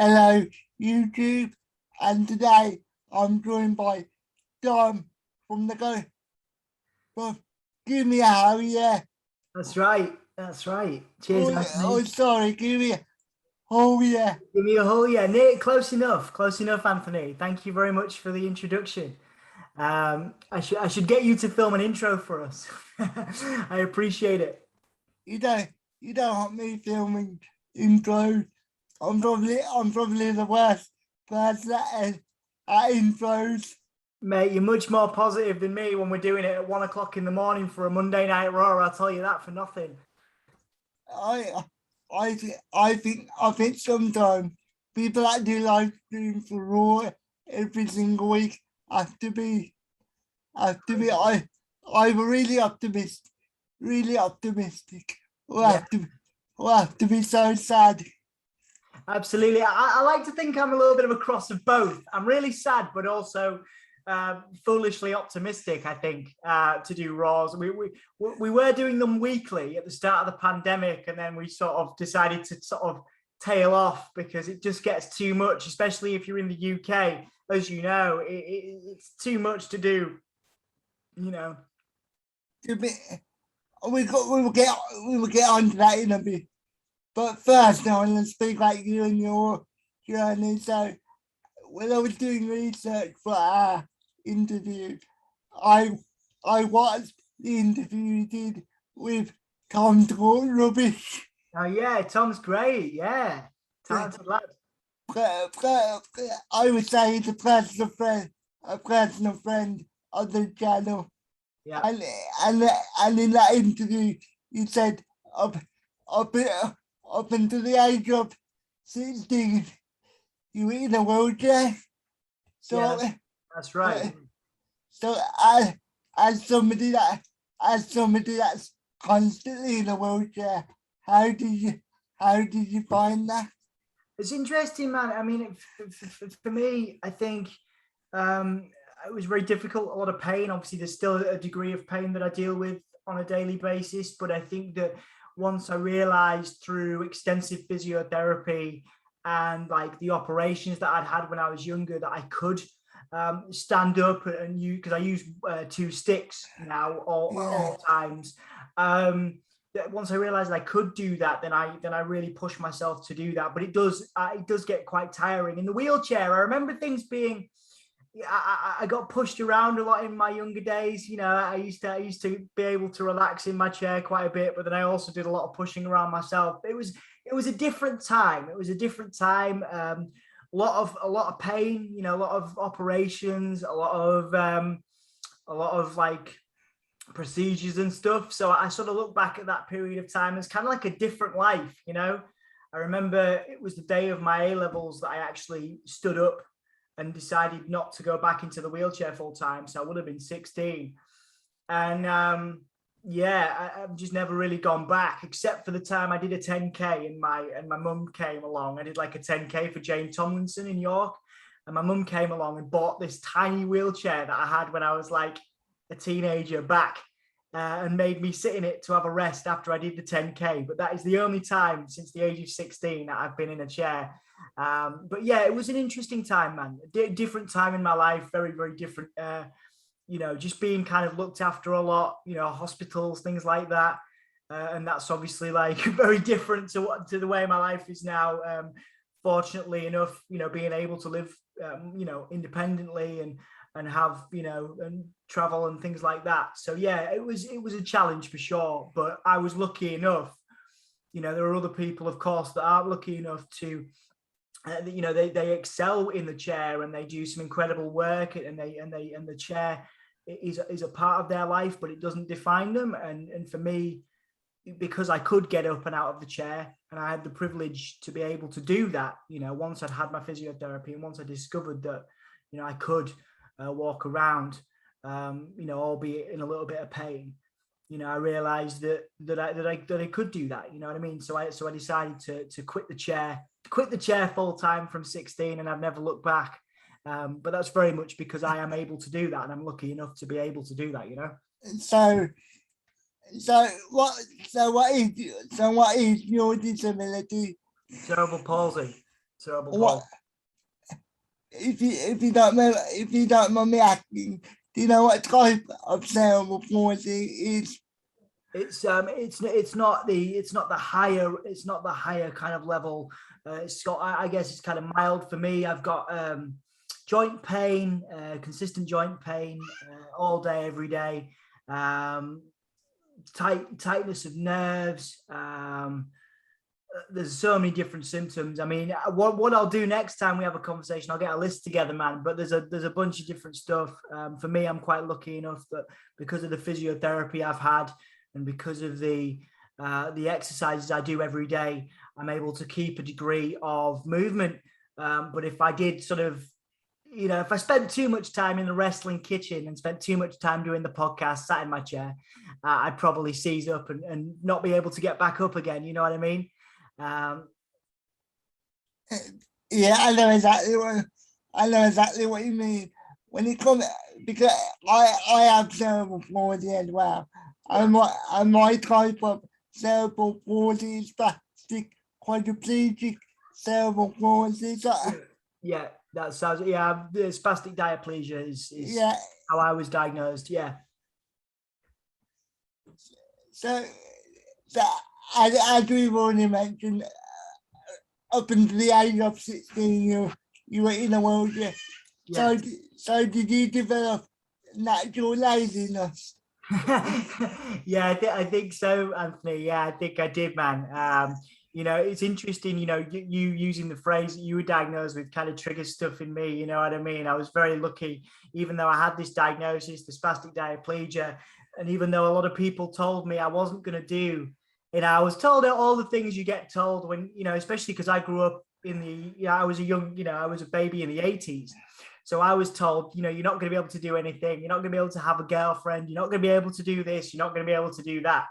Hello, YouTube, and today I'm joined by Tom from the go from Gimme. How yeah. That's right. That's right. Cheers, Oh, Anthony. sorry, Gimme. Oh yeah. Give me a whole yeah, Nick. Close enough. Close enough, Anthony. Thank you very much for the introduction. I should get you to film an intro for us. I appreciate it. You don't you don't want me filming intros. I'm probably the worst person at intros. Mate, you're much more positive than me when we're doing it at 1 o'clock in the morning for a Monday Night Raw. I'll tell you that for nothing. I I think sometimes people that do live streams for Raw every single week have to be I'm really optimistic. We'll Yeah. we'll have to be so sad. Absolutely. I like to think I'm a little bit of a cross of both. I'm really sad, but also foolishly optimistic, I think, to do Raws. We were doing them weekly at the start of the pandemic, and then we sort of decided to sort of tail off because it just gets too much, especially if you're in the UK. As you know, it's too much to do, you know. To be, we will get onto that in a bit. But first, I want to speak about you and your journey. So, when I was doing research for our interview, I I watched the interview you did with Tom Talk Rubbish. Oh, yeah, Tom's great. Yeah, talented lad. I would say he's a personal friend of the channel. Yeah. And in that interview, you said up, up until the age of 16, you were in a wheelchair. So, Yeah, that's right. so as somebody that's constantly in a wheelchair, how did you find that? It's interesting, man. I mean, for me, I think it was very difficult, a lot of pain. Obviously, there's still a degree of pain that I deal with on a daily basis. But I think that once I realized through extensive physiotherapy and like the operations that I'd had when I was younger that I could stand up and use, because I use two sticks now all times. Once I realized I could do that, then I really pushed myself to do that. But it does get quite tiring in the wheelchair. I remember things being, I got pushed around a lot in my younger days. You know, I used to be able to relax in my chair quite a bit, but then I also did a lot of pushing around myself. It was a different time. It was a different time. A lot of pain. You know, a lot of operations. A lot of like procedures and stuff. So I sort of look back at that period of time as kind of like a different life. You know, I remember it was the day of my A-levels that I actually stood up and decided not to go back into the wheelchair full time. So I would have been 16. And yeah, I've just never really gone back, except for the time I did a 10K and my mum came along. I did like a 10K for Jane Tomlinson in York. And my mum came along and bought this tiny wheelchair that I had when I was like a teenager back, and made me sit in it to have a rest after I did the 10K. But that is the only time since the age of 16 that I've been in a chair. But yeah, it was an interesting time, man. Different time in my life, very, very different. You know, just being kind of looked after a lot, you know, hospitals, things like that. And that's obviously like very different to the way my life is now. Fortunately enough, you know, being able to live, you know, independently and have, you know, and travel and things like that. So yeah, it was a challenge for sure. But I was lucky enough. You know, there are other people, of course, that aren't lucky enough to. You know, they excel in the chair and they do some incredible work, and the chair is a part of their life, but it doesn't define them. And for me, because I could get up and out of the chair, and I had the privilege to be able to do that, you know, once I'd had my physiotherapy and once I discovered that, you know, I could walk around, you know, albeit in a little bit of pain. You know, I realized that I could do that. You know what I mean? So I decided to quit the chair full time from 16, and I've never looked back. But that's very much because I am able to do that, and I'm lucky enough to be able to do that. You know. So what is your disability? Cerebral palsy. cerebral What palsy. if you don't mind me asking, do you know what type of cerebral palsy is? It's not the higher kind of level. It's got, I guess it's kind of mild for me. I've got joint pain, consistent joint pain all day, every day. Tightness of nerves. There's so many different symptoms. I mean, what I'll do next time we have a conversation, I'll get a list together, man. But there's a bunch of different stuff. For me, I'm quite lucky enough that because of the physiotherapy I've had, and because of the exercises I do every day, I'm able to keep a degree of movement. But if I did sort of, if I spent too much time in the wrestling kitchen and spent too much time doing the podcast, sat in my chair, I'd probably seize up and not be able to get back up again. You know what I mean? Yeah, I know exactly what you mean. When it comes, because I have cerebral palsy as well. And my type of cerebral palsy is spastic quadriplegic cerebral palsy. So, yeah, that sounds, yeah, the spastic diaplegia is yeah. how I was diagnosed. Yeah. So as we've already mentioned, up until the age of 16, you were in a wheelchair. Yeah. So did you develop natural laziness? Yeah, I think so, Anthony. Yeah, I think I did, man. It's interesting, you using the phrase that you were diagnosed with kind of triggers stuff in me, you know what I mean? I was very lucky, even though I had this diagnosis, the spastic diaplegia, and even though a lot of people told me I wasn't going to do, I was told all the things you get told when, especially because I grew up I was a baby in the 80s. So I was told, you're not going to be able to do anything. You're not going to be able to have a girlfriend. You're not going to be able to do this. You're not going to be able to do that.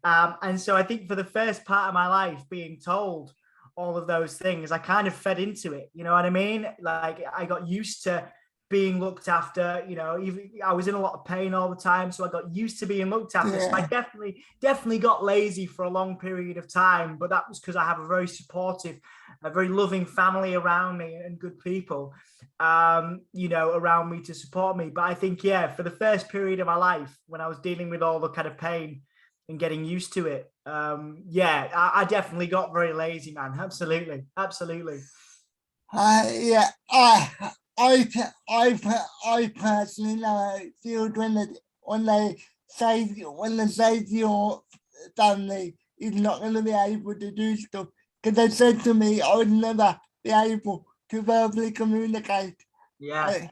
And so I think for the first part of my life, being told all of those things, I kind of fed into it. You know what I mean? Like I got used to being looked after, even I was in a lot of pain all the time. So I got used to being looked after. Yeah. So I definitely got lazy for a long period of time, but that was because I have a very supportive, a very loving family around me and good people, around me to support me. But I think, yeah, for the first period of my life, when I was dealing with all the kind of pain and getting used to it, I definitely got very lazy, man. Absolutely. Yeah, I personally know it feels when they say to your family is not going to be able to do stuff, because they said to me I would never be able to verbally communicate. Yeah.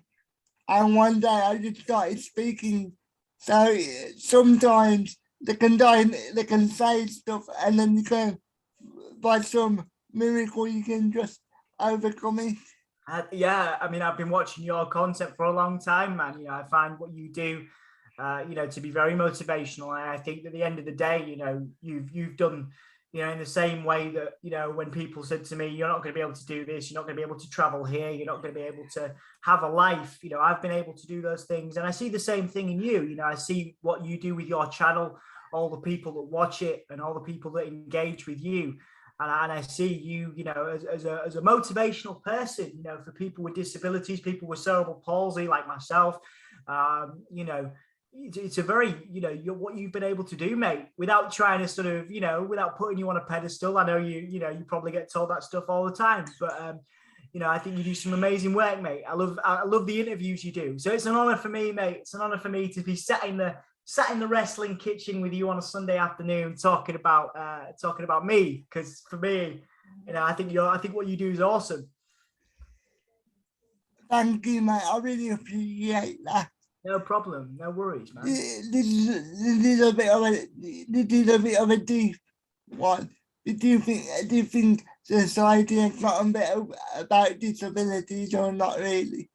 And one day I just started speaking. So sometimes they can say stuff, and then you can, by some miracle, you can just overcome it. I mean, I've been watching your content for a long time, man. I find what you do, to be very motivational. And I think at the end of the day, you've done, in the same way that, when people said to me, you're not going to be able to do this, you're not going to be able to travel here, you're not going to be able to have a life, I've been able to do those things. And I see the same thing in you. I see what you do with your channel, all the people that watch it and all the people that engage with you. And I see you, as a motivational person, for people with disabilities, people with cerebral palsy like myself. It's a very, what you've been able to do, mate, without trying to sort of, without putting you on a pedestal. I know you probably get told that stuff all the time, but I think you do some amazing work, mate. I love the interviews you do. So it's an honor for me, mate. It's an honor for me to be sat in the wrestling kitchen with you on a Sunday afternoon talking about me, because for me, I think what you do is awesome. Thank you, mate. I really appreciate that. No problem, no worries, man. This is a bit of a deep one. Do you think society has gotten better about disabilities, or not really?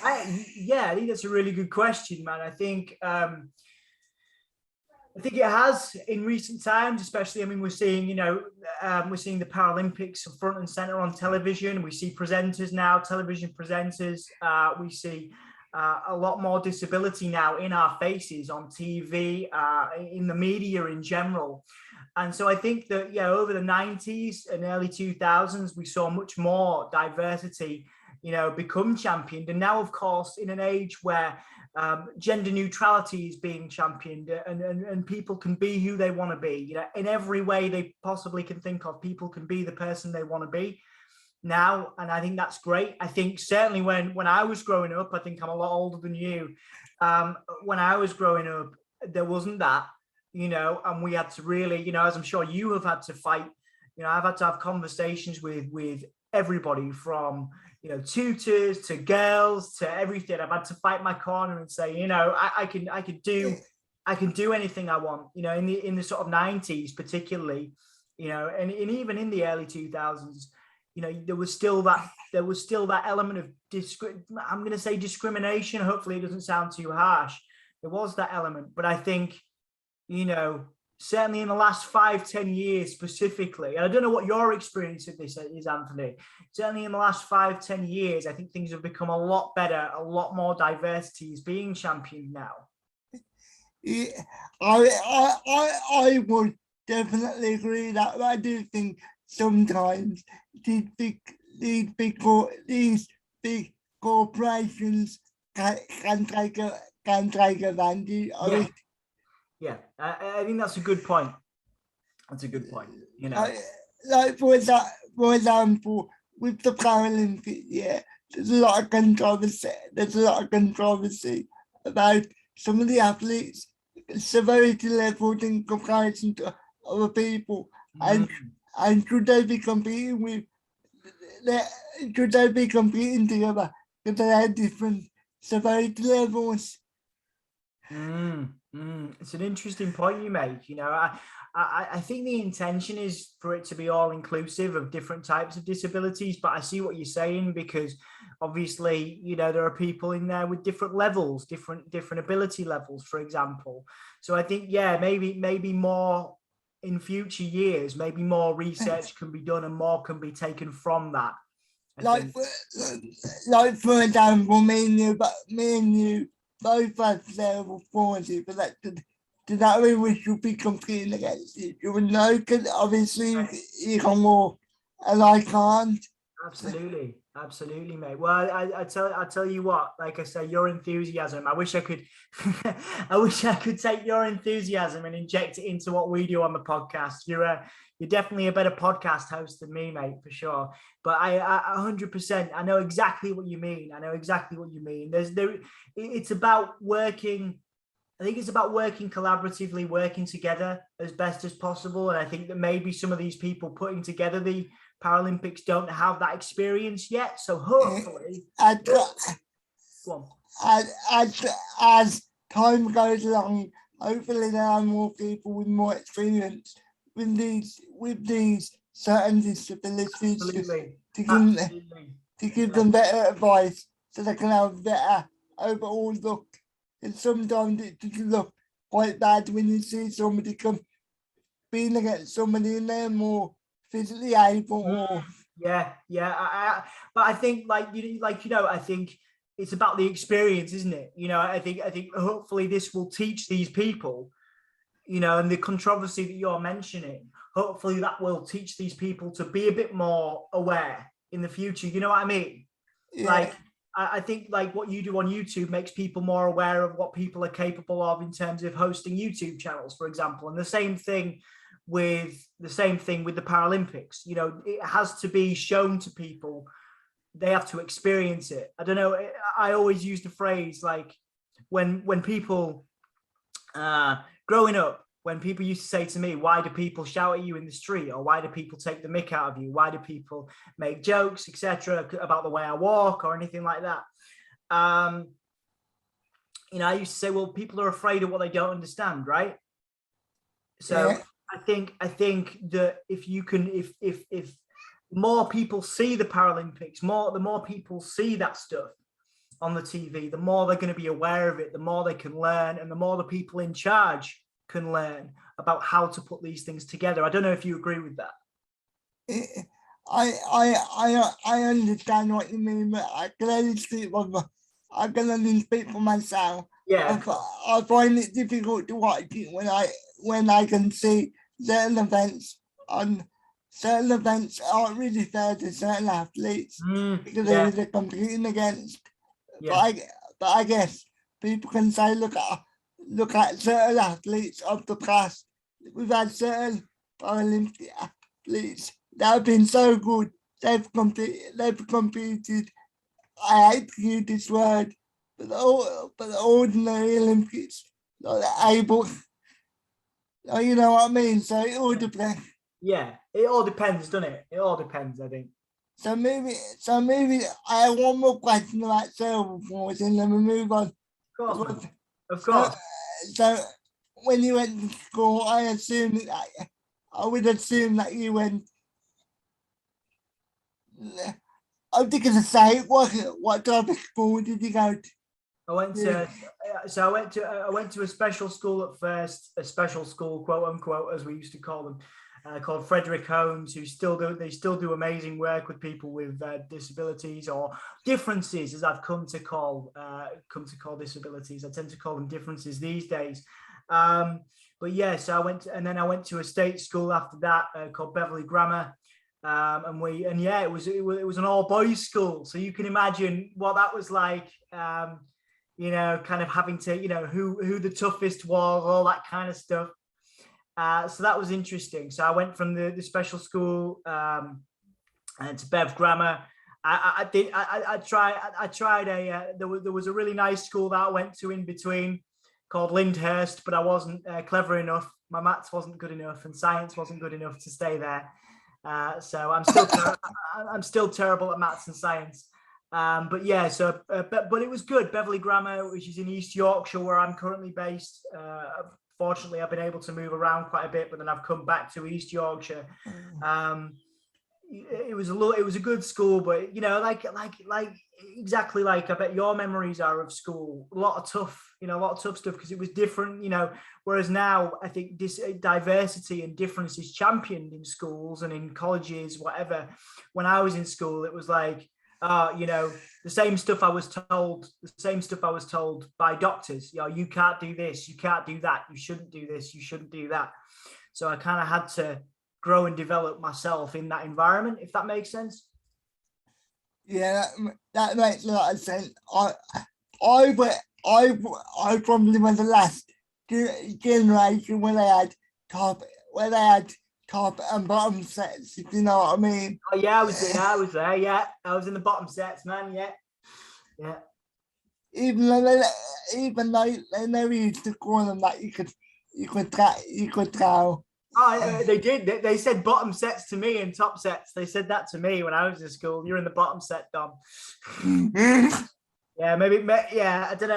I think that's a really good question, man. I think it has in recent times, especially. I mean, we're seeing, we're seeing the Paralympics front and center on television. We see presenters now, television presenters. We see a lot more disability now in our faces on TV, in the media in general. And so I think that, yeah, over the 90s and early 2000s, we saw much more diversity, become championed. And now, of course, in an age where gender neutrality is being championed, and people can be who they want to be, in every way they possibly can think of, people can be the person they want to be now. And I think that's great. I think certainly when I was growing up, I think I'm a lot older than you. When I was growing up, there wasn't that. And we had to really, as I'm sure you have had to fight, I've had to have conversations with everybody from, tutors to girls to everything. I've had to fight my corner and say, I can do anything I want, in the sort of 90s, particularly, and even in the early 2000s, there was still that element of I'm going to say discrimination. Hopefully it doesn't sound too harsh. There was that element, but I think, certainly in the last 5-10 years specifically, and I don't know what your experience of this is, Anthony, certainly in the last 5-10 years, I think things have become a lot better, a lot more diversity is being championed now. Yeah, I would definitely agree that. I do think sometimes these big corporations can take advantage of it. Yeah, I think that's a good point. That's a good point. Like for example, with the Paralympics, there's a lot of controversy. About some of the athletes' severity levels in comparison to other people, and should they be competing together because they have different severity levels? It's an interesting point you make. I think the intention is for it to be all inclusive of different types of disabilities, but I see what you're saying, because obviously, there are people in there with different levels, different ability levels, for example. So I think, maybe more in future years, maybe more research can be done and more can be taken from that. For example, me and you both have cerebral palsy, but does that mean we should be competing against each other? No, because obviously you can walk and I can't. Absolutely, mate. Well, I tell you what, like I say, your enthusiasm, I wish I could take your enthusiasm and inject it into what we do on the podcast. You're definitely a better podcast host than me, mate, for sure. But I 100%, I know exactly what you mean. It's about working. I think it's about working collaboratively, working together as best as possible. And I think that maybe some of these people putting together the Paralympics don't have that experience yet. So hopefully, as time goes along, hopefully there are more people with more experience with these certain disabilities to give them better advice so they can have better overall look. And sometimes it can look quite bad when you see somebody competing against somebody and they're more physically able. But I think, I think it's about the experience, isn't it? I think hopefully this will teach these people, and the controversy that you're mentioning, hopefully that will teach these people to be a bit more aware in the future. You know what I mean? Yeah. I think what you do on YouTube makes people more aware of what people are capable of in terms of hosting YouTube channels, for example. And the same thing with the Paralympics. It has to be shown to people. They have to experience it. I don't know. I always use the phrase when people growing up, when people used to say to me, why do people shout at you in the street? Or why do people take the mick out of you? Why do people make jokes, etc., about the way I walk or anything like that? I used to say, well, people are afraid of what they don't understand, right? So yeah. I think that if more people see the Paralympics, the more people see that stuff on the TV, the more they're going to be aware of it, the more they can learn, and the more the people in charge can learn about how to put these things together. I don't know if you agree with that. I understand what you mean, but I can only speak for myself. Yeah, I find it difficult to watch it when I can see certain events on certain events aren't really fair to certain athletes because Yeah, they're competing against. But yeah, I guess people can say look at certain athletes of the past. We've had certain Paralympic athletes that have been so good. They've competed. I hate to use this word, but the ordinary Olympics not able. You know what I mean? So it all depends. yeah. It all depends, doesn't it? It all depends, I think. So maybe I have one more question about cerebral palsy, and then we move on. Of course, man. Of So, course. so when you went to school, I would assume that you went. I think it's a say what type of school did you go to? I went to I went to a special school at first, a special school, quote unquote, as we used to call them, called Frederick Holmes, who still do amazing work with people with disabilities or differences, as I've come to call disabilities. I tend to call them differences these days. But yeah, so I went to a state school after that called Beverly Grammar. It was an all boys school, so you can imagine what that was like. Kind of having to, who the toughest was, all that kind of stuff. So that was interesting. So I went from the special school and to Bev Grammar. I tried there was a really nice school that I went to in between called Lyndhurst, but I wasn't clever enough. My maths wasn't good enough and science wasn't good enough to stay there. So I'm still terrible at maths and science. But it was good. Beverly Grammar, which is in East Yorkshire, where I'm currently based. Fortunately, I've been able to move around quite a bit, but then I've come back to East Yorkshire. It was a good school, but exactly like I bet your memories are of school. A lot of tough stuff because it was different. Whereas now I think this diversity and difference is championed in schools and in colleges, whatever. When I was in school, it was like, the same stuff I was told by doctors. You can't do this, you can't do that, you shouldn't do this, you shouldn't do that. So I kind of had to grow and develop myself in that environment, if that makes sense. Yeah, that makes a lot of sense. I probably was the last generation where they had top and bottom sets, if you know what I mean. Oh yeah, I was there. Yeah, I was in the bottom sets, man. Yeah. Even though they never used to call them that, you could tell. Oh, they did. They said bottom sets to me and top sets. They said that to me when I was in school. You're in the bottom set, Dom. Yeah, maybe. Yeah, I don't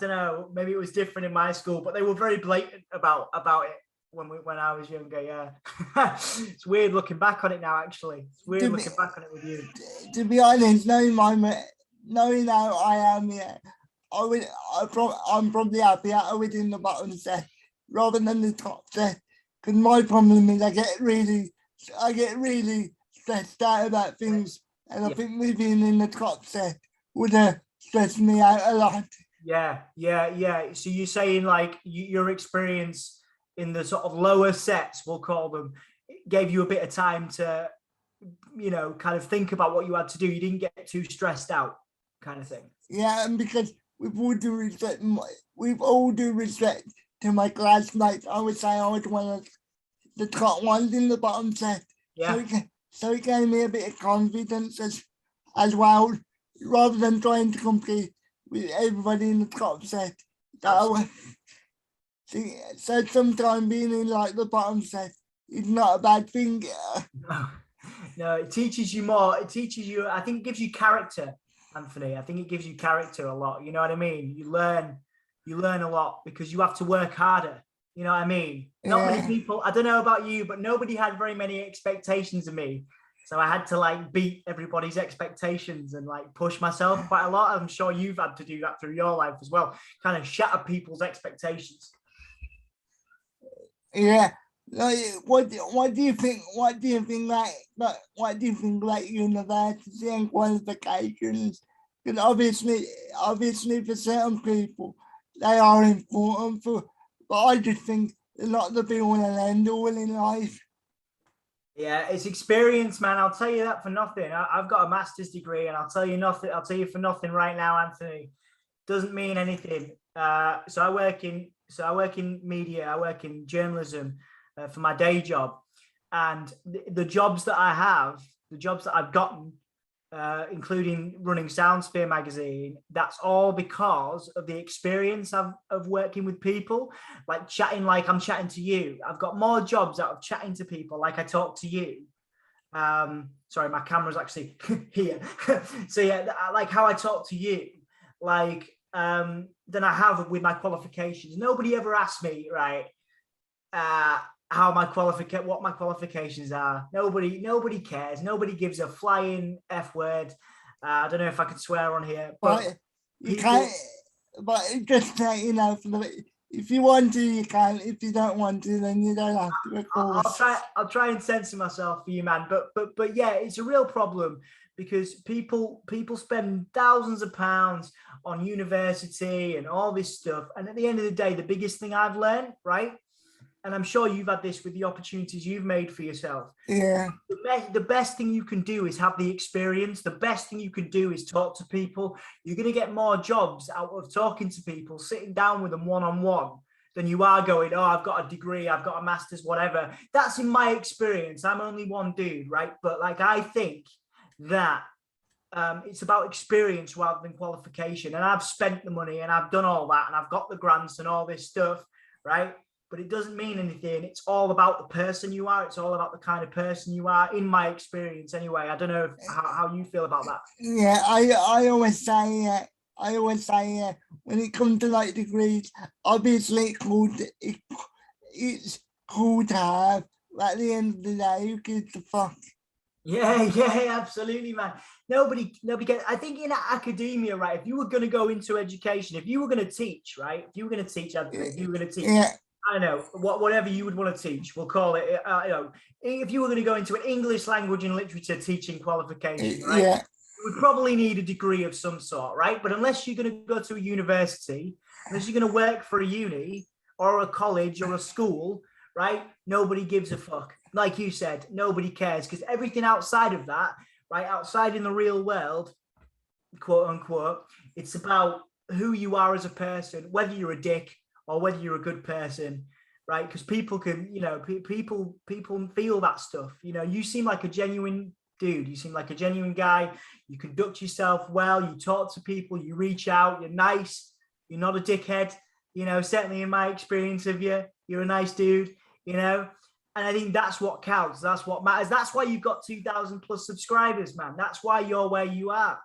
know. Maybe it was different in my school, but they were very blatant about it when I was younger. Yeah, it's weird looking back on it now. Actually, it's weird looking back on it with you. To be honest, knowing how I am, yeah, I'm probably happy I was in the bottom set rather than the top set. Because my problem is I get really stressed out about things, and I think me being in the top set would have stressed me out a lot. Yeah. So you're saying like your experience in the sort of lower sets, we'll call them, gave you a bit of time to, kind of think about what you had to do. You didn't get too stressed out, kind of thing. Yeah, and because with all due respect to my classmates, I would say I was one of the top ones in the bottom set. Yeah. So it gave me a bit of confidence as well, rather than trying to compete with everybody in the top set. So sometimes being in like the bottom set is not a bad thing. No, it teaches you more. It teaches you, I think it gives you character, Anthony. I think it gives you character a lot. You know what I mean? You learn a lot because you have to work harder. You know what I mean? Not many people, I don't know about you, but nobody had very many expectations of me. So I had to like beat everybody's expectations and like push myself quite a lot. I'm sure you've had to do that through your life as well. Kind of shatter people's expectations. Yeah. Like, what do you think? What do you think like university and qualifications? Because obviously for certain people they are important but I just think they're not the be all and end all in life. Yeah, it's experience, man. I'll tell you that for nothing. I've got a master's degree, and I'll tell you nothing. I'll tell you for nothing right now, Anthony. Doesn't mean anything. So I work in media. I work in journalism for my day job, and the jobs that I have, the jobs that I've gotten, including running Soundsphere magazine, that's all because of the experience of working with people, like chatting, like I'm chatting to you. I've got more jobs out of chatting to people, like I talk to you. Sorry, my camera's actually here. So yeah, like how I talk to you, like than I have with my qualifications. Nobody ever asked me, right, what my qualifications are. Nobody cares. Nobody gives a flying F word. I don't know if I could swear on here, but you can't. But just you know, if you want to, you can. If you don't want to, then you don't have to. Of course. I'll try and censor myself for you, man. But yeah, it's a real problem because people spend thousands of pounds on university and all this stuff, and at the end of the day, the biggest thing I've learned, right, and I'm sure you've had this with the opportunities you've made for yourself. Yeah. The best thing you can do is have the experience. The best thing you can do is talk to people. You're going to get more jobs out of talking to people, sitting down with them one-on-one, than you are going, oh, I've got a degree, I've got a master's, whatever. That's in my experience. I'm only one dude, right? But like, I think that it's about experience rather than qualification. And I've spent the money and I've done all that and I've got the grants and all this stuff, right? But it doesn't mean anything. It's all about the person you are. It's all about the kind of person you are, in my experience anyway. I don't know how you feel about that. Yeah, I always say when it comes to like degrees, obviously it's cool to have, but at the end of the day, who gives a fuck? Yeah, absolutely, man. Nobody gets. I think in academia, right? If you were going to go into education, if you were going to teach, right? If you were going to teach, Anthony, if you were going to teach, yeah. I know whatever you would want to teach. We'll call it. You know, if you were going to go into an English language and literature teaching qualification, right? Yeah. You would probably need a degree of some sort, right? But unless you're going to go to a university, unless you're going to work for a uni or a college or a school, right? Nobody gives a fuck. Like you said, nobody cares because everything outside of that, right? Outside in the real world, quote unquote, it's about who you are as a person, whether you're a dick or whether you're a good person, right? Because people can, you know, people feel that stuff. You know, you seem like a genuine dude. You seem like a genuine guy. You conduct yourself well. You talk to people. You reach out. You're nice. You're not a dickhead. You know, certainly in my experience of you, you're a nice dude. You know, and I think that's what counts. That's what matters. That's why you've got 2,000 plus subscribers, man. That's why you're where you are,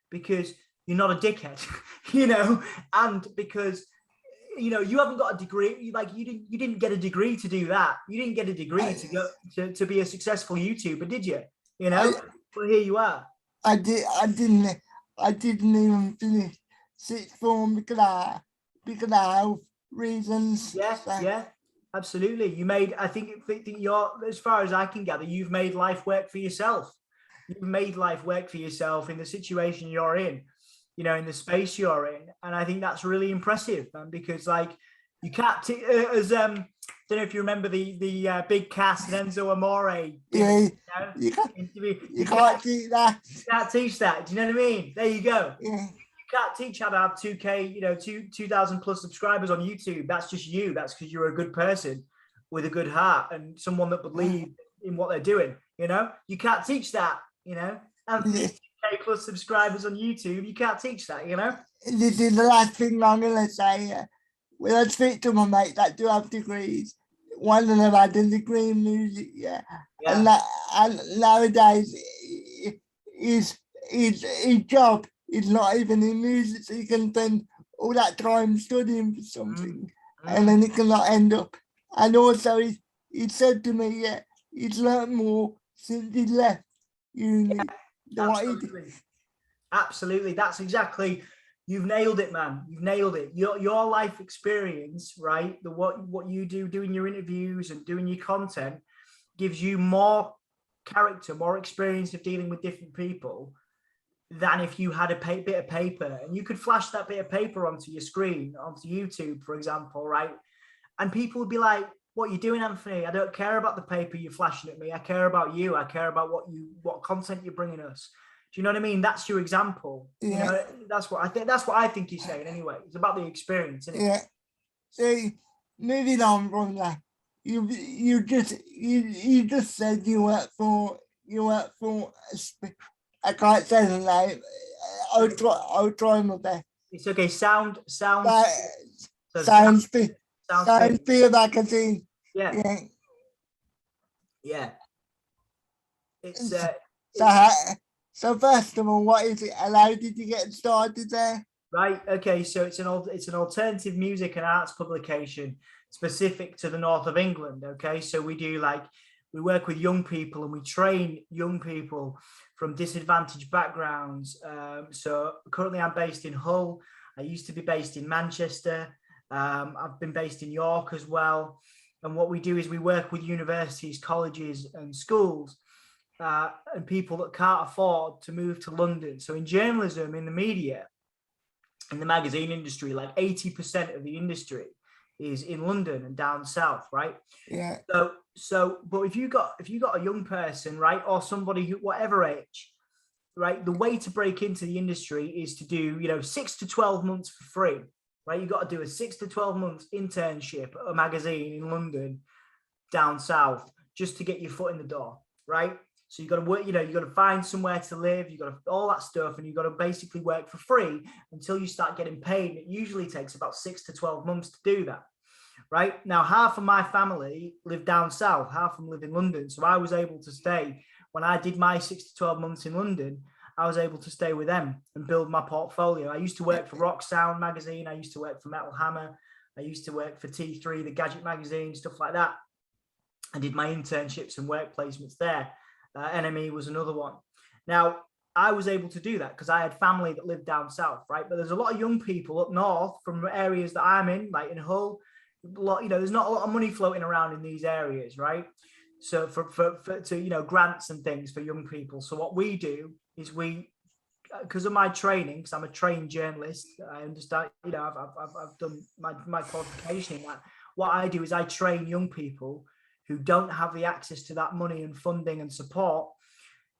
because you're not a dickhead, you know, and because, you know, you haven't got a degree. Like you didn't get a degree to do that. You didn't get a degree to be a successful YouTuber, did you? You know, well, here you are. I didn't even finish sixth form because of health reasons. Yeah, so. Yeah. Absolutely. You made, I think you're, as far as I can gather, you've made life work for yourself. You've made life work for yourself in the situation you're in, you know, in the space you're in. And I think that's really impressive, man, because like you can't, don't know if you remember the big cast and Enzo Amore. Yeah, you can't teach that. You can't teach that. Do you know what I mean? There you go. Yeah. Can't teach how to have 2K, you know, 2,000 plus subscribers on YouTube. That's just you. That's because you're a good person with a good heart and someone that believes in what they're doing. You know, you can't teach that. You know, and 2K plus subscribers on YouTube, you can't teach that. You know, this is the last thing I'm gonna say. When I speak to my mate that do have degrees, one of them had a degree in music. Yeah. And nowadays, his job. It's not even in music, so you can spend all that time studying for something and then it cannot end up. And also, he said to me, yeah, he's learned more since he left uni. Absolutely. Absolutely. That's exactly, you've nailed it, man. You've nailed it. Your life experience, right? What you do, doing your interviews and doing your content gives you more character, more experience of dealing with different people than if you had a bit of paper, and you could flash that bit of paper onto your screen, onto YouTube, for example, right? And people would be like, what you're doing, Anthony. I don't care about the paper you're flashing at me. I care about you. I care about what content you're bringing us. Do you know what I mean? That's your example. Yeah. You know, that's what I think. That's what I think he's saying. Anyway, it's about the experience, isn't it? Yeah. So moving on from that, you just said you work for I can't say the name. I'll try my best. It's okay. Sound. Sounds Sphere magazine. Yeah. Yeah. It's so first of all, what is it? How did you get started there? Right. Okay. So it's an alternative music and arts publication specific to the north of England. Okay. So we work with young people and we train young people from disadvantaged backgrounds. So currently I'm based in Hull. I used to be based in Manchester. I've been based in York as well. And what we do is we work with universities, colleges and schools and people that can't afford to move to London. So in journalism, in the media, in the magazine industry, like 80% of the industry is in London and down south, right? Yeah. But if you got a young person, right, or somebody who, whatever age, right, the way to break into the industry is to do, 6 to 12 months for free, right? You got to do a 6 to 12 months internship at a magazine in London, down south, just to get your foot in the door, right? So you got to work, you got to find somewhere to live, you got to all that stuff, and you got to basically work for free until you start getting paid. It usually takes about 6 to 12 months to do that, right? Now, half of my family live down south, half of them live in London. So I was able to stay, when I did my 6 to 12 months in London, I was able to stay with them and build my portfolio. I used to work for Rock Sound magazine. I used to work for Metal Hammer. I used to work for T3, the gadget magazine, stuff like that. I did my internships and work placements there. NME was another one. Now, I was able to do that because I had family that lived down south, right? But there's a lot of young people up north from areas that I'm in, like in Hull. There's not a lot of money floating around in these areas, right? So for grants and things for young people. So what we do is because of my training, because I'm a trained journalist, I understand, I've done my qualification in that. What I do is I train young people who don't have the access to that money and funding and support,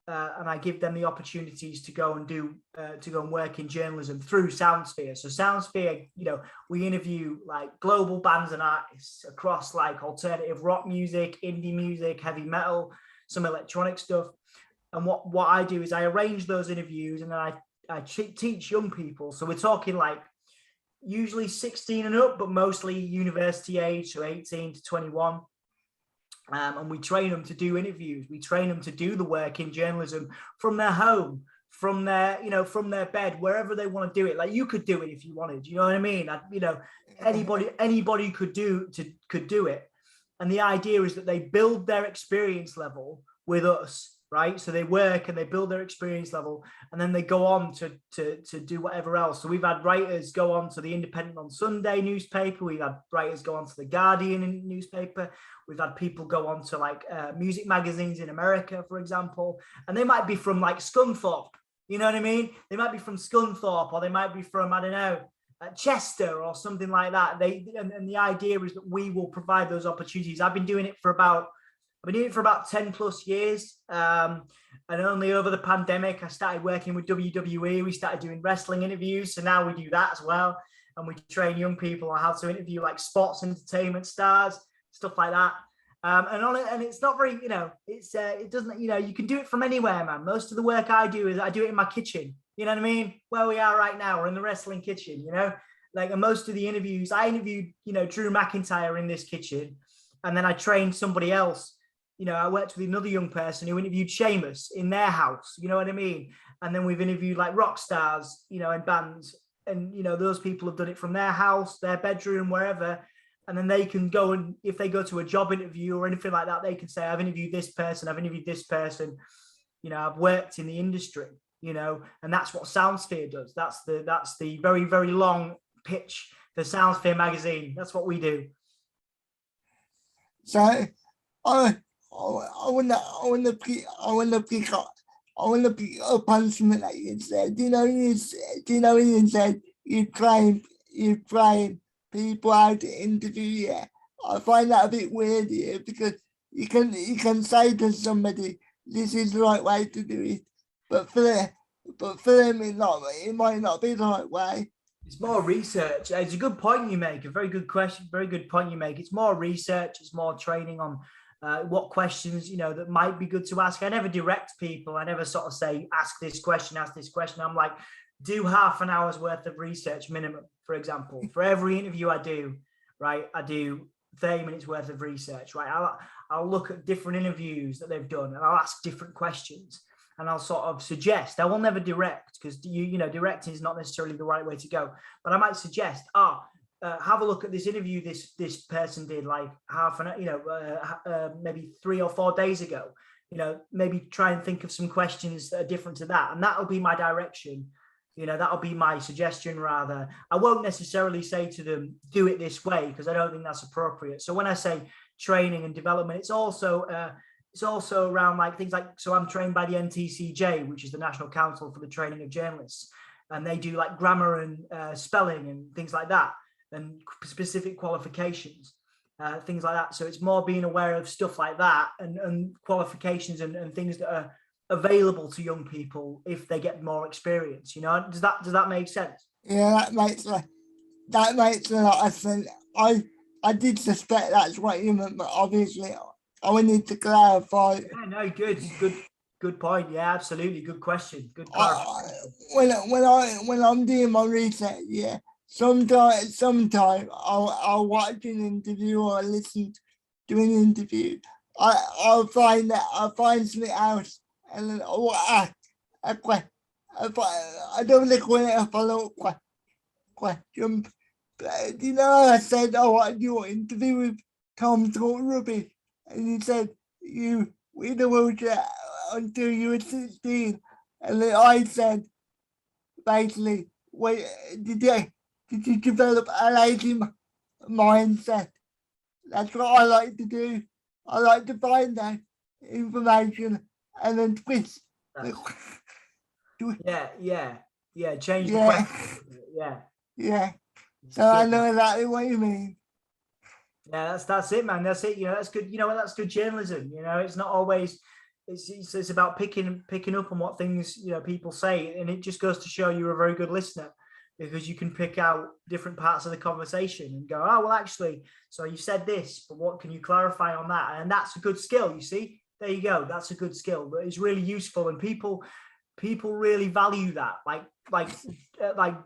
and I give them the opportunities to go and work in journalism through SoundSphere. So SoundSphere, we interview like global bands and artists across like alternative rock music, indie music, heavy metal, some electronic stuff. And what I do is I arrange those interviews and then I teach young people. So we're talking like usually 16 and up, but mostly university age, so 18 to 21. And we train them to do interviews. We train them to do the work in journalism from their home, from their bed, wherever they want to do it. Like you could do it if you wanted. You know what I mean? Anybody could do it. And the idea is that they build their experience level with us, right? So they work and they build their experience level, and then they go on to do whatever else. So we've had writers go on to the Independent on Sunday newspaper. We've had writers go on to the Guardian newspaper. We've had people go on to like music magazines in America, for example, and they might be from like Scunthorpe. You know what I mean? They might be from Scunthorpe, or they might be from, I don't know, Chester or something like that. And the idea is that we will provide those opportunities. I've been doing it for about 10 plus years. And only over the pandemic, I started working with WWE. We started doing wrestling interviews. So now we do that as well. And we train young people on how to interview like sports entertainment stars, stuff like that. And it's not very, it doesn't, you can do it from anywhere, man. Most of the work I do is I do it in my kitchen. You know what I mean? Where we are right now, we're in the wrestling kitchen, like, and most of the interviews, I interviewed, Drew McIntyre in this kitchen. And then I trained somebody else. I worked with another young person who interviewed Sheamus in their house, you know what I mean? And then we've interviewed like rock stars, in bands, and, those people have done it from their house, their bedroom, wherever. And then they can go, and if they go to a job interview or anything like that, they can say, I've interviewed this person, I've worked in the industry, and that's what SoundSphere does. That's the very, very long pitch for SoundSphere magazine. That's what we do. So I want to pick up on something that you said. You said you train people how to interview. Yeah, I find that a bit weird here because you can say to somebody, this is the right way to do it, but for them it might not be the right way. It's more research. It's a good point you make. A very good question. Very good point you make. It's more research. It's more training on what questions, that might be good to ask. I never direct people. I never sort of say, ask this question, ask this question. I'm like, do half an hour's worth of research minimum, for example. For every interview I do, right, I do 30 minutes worth of research, right? I'll look at different interviews that they've done and I'll ask different questions. And I'll sort of suggest. I will never direct because directing is not necessarily the right way to go. But I might suggest, have a look at this interview this person did like maybe 3 or 4 days ago. Maybe try and think of some questions that are different to that, and that'll be my direction. That'll be my suggestion rather. I won't necessarily say to them, do it this way, because I don't think that's appropriate. So when I say training and development, it's also around like things like, so I'm trained by the NTCJ, which is the National Council for the Training of Journalists, and they do like grammar and spelling and things like that, and specific qualifications, things like that. So it's more being aware of stuff like that and qualifications and things that are available to young people if they get more experience. Does that make sense? Yeah, that makes a lot of sense. I did suspect that's what you meant, but obviously I would need to clarify. Yeah, no, good point. Yeah, absolutely. Good question. Good clarification. When I'm doing my research, yeah, sometimes I'll watch an interview or listen to an interview. I'll find something else, and then I'll ask a question. I don't want a follow-up question. But, I said, I do an interview with Tom Talk Rugby. And he said, you were in the wheelchair until you were 16. And then I said, basically, wait, did you develop a lazy mindset? That's what I like to do. I like to find that information and then twist. Yeah. Change the question. Yeah. So I know exactly what you mean. Yeah, that's it, man. That's it. That's good. That's good journalism. It's not always. It's about picking up on what things people say, and it just goes to show you're a very good listener, because you can pick out different parts of the conversation and go, oh well, actually, so you said this, but what can you clarify on that? And that's a good skill. You see, there you go. That's a good skill, but it's really useful, and people really value that. Like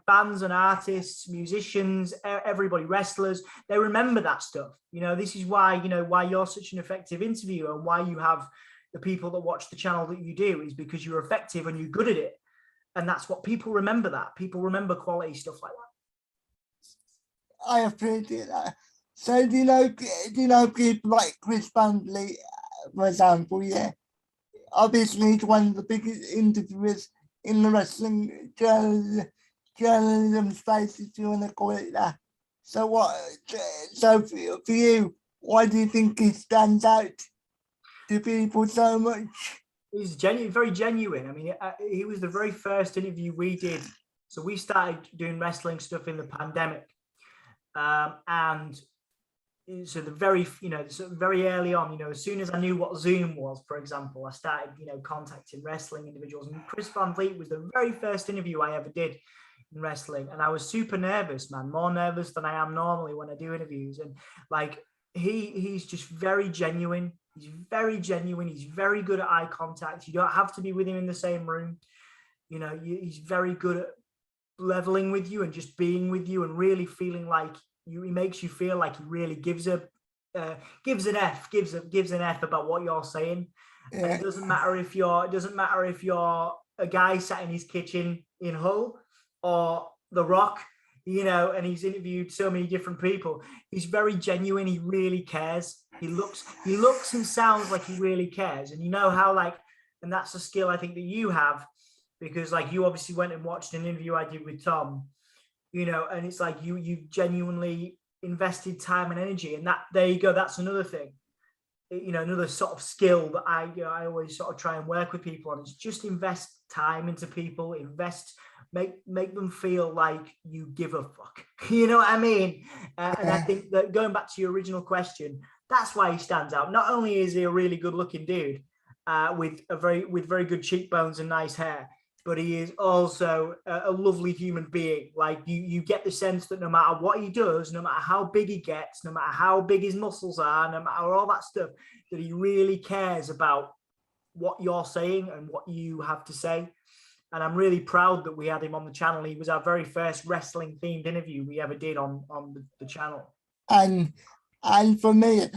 bands and artists, musicians, everybody, wrestlers, they remember that stuff. This is why why you're such an effective interviewer, and why you have the people that watch the channel that you do, is because you're effective and you're good at it. And that's what people remember. That people remember quality stuff like that. I appreciate that. So do you know people like Chris Bandley, for example? Yeah, obviously he's one of the biggest interviewers in the wrestling journalism space, if you want to call it that. So for you, why do you think he stands out to people so much? He's very genuine. I mean, he was the very first interview we did. So we started doing wrestling stuff in the pandemic, and so very early on, as soon as I knew what Zoom was, for example, I started, contacting wrestling individuals. And Chris Van Vliet was the very first interview I ever did in wrestling. And I was super nervous, man, more nervous than I am normally when I do interviews. And like, he's just very genuine. He's very genuine. He's very good at eye contact. You don't have to be with him in the same room. He's very good at leveling with you and just being with you and really feeling like he makes you feel like he really gives an F about what you're saying. Yeah. And it doesn't matter if you're a guy sat in his kitchen in Hull or The Rock, and he's interviewed so many different people. He's very genuine. He really cares. He looks and sounds like he really cares. And and that's a skill I think that you have, because like you obviously went and watched an interview I did with Tom, and it's like you genuinely invested time and energy, and there you go. That's another thing, another sort of skill that I always sort of try and work with people on, is just invest time into people, invest make them feel like you give a fuck. You know what I mean? And I think that going back to your original question, that's why he stands out. Not only is he a really good looking dude with very good cheekbones and nice hair, but he is also a lovely human being. Like you get the sense that no matter what he does, no matter how big he gets, no matter how big his muscles are, no matter all that stuff, that he really cares about what you're saying and what you have to say. And I'm really proud that we had him on the channel. He was our very first wrestling themed interview we ever did on the channel. And for me,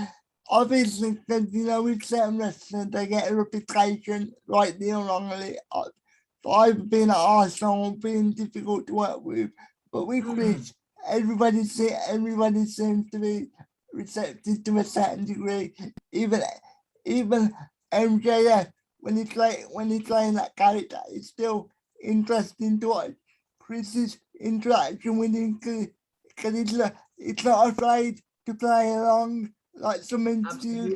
obviously, because with certain wrestlers, they get a reputation, rightly or wrongly, for either being an arsehole or being difficult to work with. But with Chris, everybody seems to be receptive to a certain degree. Even MJF, when he's playing that character, it's still interesting to watch Chris's interaction with him, because it's not afraid to play along like some interviews.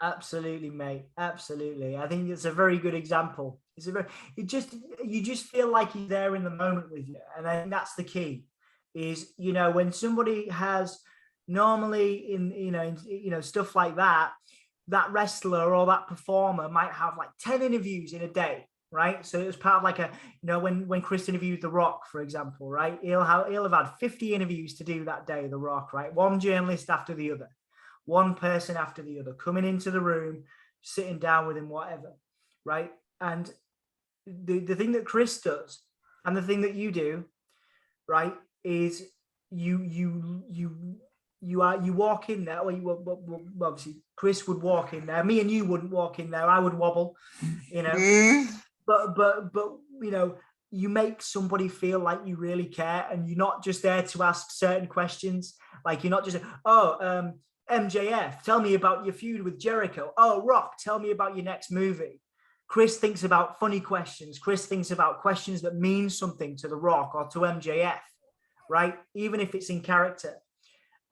Absolutely, mate. Absolutely. I think it's a very good example. You just feel like he's there in the moment with you, and I think that's the key. Is when somebody has normally in stuff like that wrestler or that performer might have like 10 interviews in a day, right? So it was part of like when Chris interviewed The Rock, for example, right? He'll have had 50 interviews to do that day, The Rock, right? One journalist after the other, one person after the other, coming into the room, sitting down with him, whatever, right? And the thing that Chris does and the thing that you do, right, is you walk in there, well, obviously Chris would walk in there. Me and you wouldn't walk in there. I would wobble, but you make somebody feel like you really care, and you're not just there to ask certain questions. Like you're not just, MJF, tell me about your feud with Jericho. Oh, Rock, tell me about your next movie. Chris thinks about funny questions. Chris thinks about questions that mean something to The Rock or to MJF, right? Even if it's in character.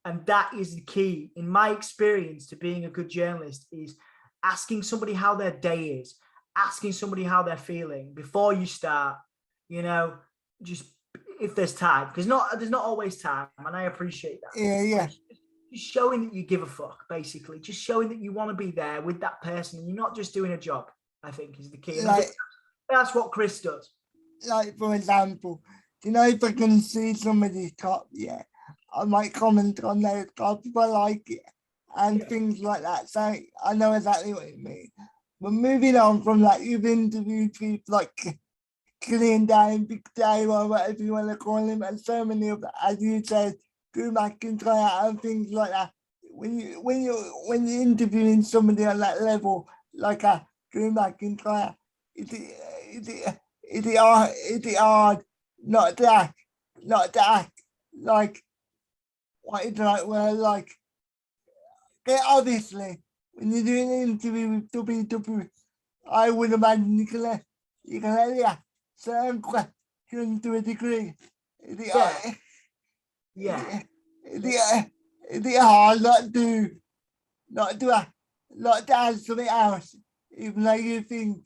And that is the key, in my experience, to being a good journalist, is asking somebody how their day is, asking somebody how they're feeling before you start, just if there's time, because there's not always time, and I appreciate that. Yeah. Just showing that you give a fuck, basically. Just showing that you want to be there with that person, and you're not just doing a job, I think is the key. And I think that's what Chris does. Like, for example, if I can see somebody's top, I might comment on their top if I like it and things like that. So I know exactly what you mean. But moving on from that, you've interviewed people like Killian Dane, Big Dave, or whatever you want to call him, and so many of them, as you said, Drew McIntyre and things like that. When you're interviewing somebody on that level, like a Drew McIntyre, is it hard not to act like what is right? Well, like, obviously, when you're doing an interview with WWE, I would imagine you can only ask certain questions to a degree. Is it hard not to ask something else, even though you think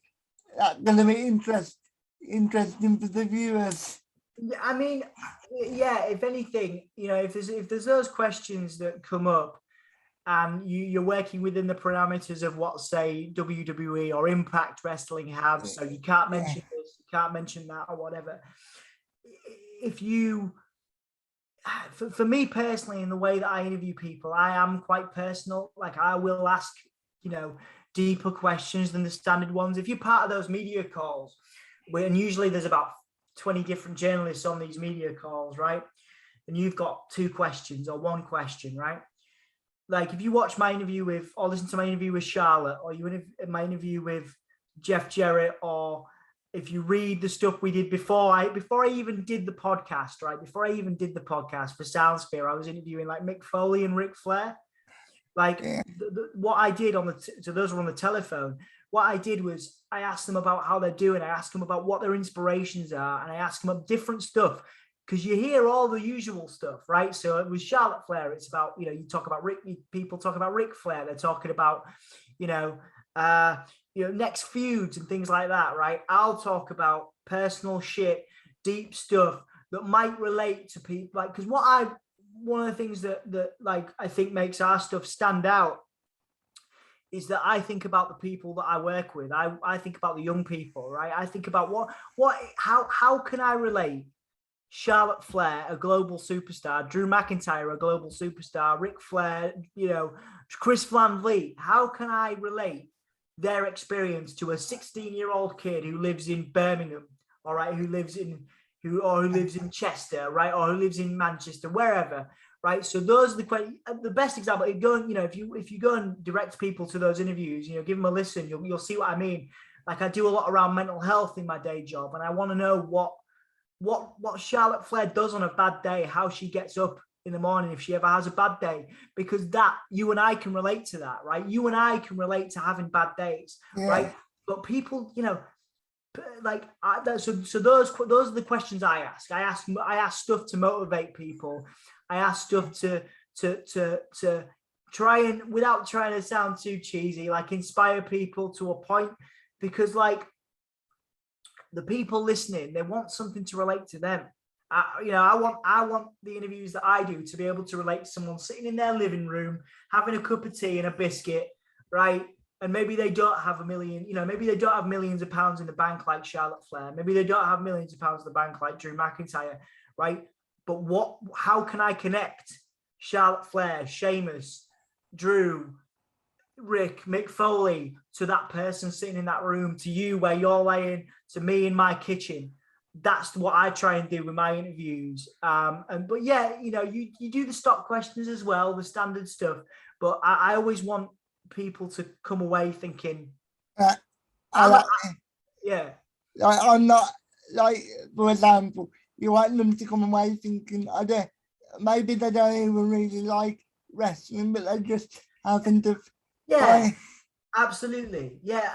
that's going to be interesting for the viewers? I mean, if anything, if there's those questions that come up and you're working within the parameters of what, say, WWE or Impact Wrestling have, so you can't mention this, you can't mention that, or whatever. If you, for me personally, in the way that I interview people, I am quite personal. Like, I will ask, deeper questions than the standard ones. If you're part of those media calls, and usually there's about 20 different journalists on these media calls, right? And you've got 2 questions or 1 question, right? Like, if you watch my interview with, or listen to my interview with Charlotte, or my interview with Jeff Jarrett, or if you read the stuff we did before I even did the podcast, right? Before I even did the podcast for Soundsphere, I was interviewing like Mick Foley and Ric Flair. Like, what I did so those were on the telephone. What I did was I asked them about how they're doing. I asked them about what their inspirations are, and I asked them about different stuff, because you hear all the usual stuff, right? So it was Charlotte Flair. It's about, you talk about people talk about Ric Flair. They're talking about, next feuds and things like that, right? I'll talk about personal shit, deep stuff that might relate to people. Like, because one of the things that like I think makes our stuff stand out is that I think about the people that I work with. I think about the young people, right? I think about how can I relate Charlotte Flair, a global superstar, Drew McIntyre, a global superstar, Ric Flair, Chris Van Vliet. How can I relate their experience to a 16-year-old kid who lives in Birmingham, all right, who lives in Chester, right, or who lives in Manchester, wherever, right? So those are the best example. If you go and direct people to those interviews, give them a listen, you'll see what I mean. Like, I do a lot around mental health in my day job, and I want to know what Charlotte Flair does on a bad day, how she gets up in the morning if she ever has a bad day, because that you and I can relate to that, right? You and I can relate to having bad days, right? But people, so those are the questions I ask. I ask stuff to motivate people. I ask stuff to try and, without trying to sound too cheesy, like inspire people to a point, because like the people listening, they want something to relate to them. I want the interviews that I do to be able to relate to someone sitting in their living room, having a cup of tea and a biscuit, right? And maybe they don't have maybe they don't have millions of pounds in the bank like Charlotte Flair. Maybe they don't have millions of pounds in the bank like Drew McIntyre, right? But how can I connect Charlotte Flair, Sheamus, Drew, Rick, Mick Foley to that person sitting in that room, to you where you're laying, to me in my kitchen? That's what I try and do with my interviews. But yeah, you do the stock questions as well, the standard stuff. But I always want people to come away thinking, I'm not, like, for example, you want them to come away thinking, maybe they don't even really like wrestling, but they just happen to. Absolutely. Yeah,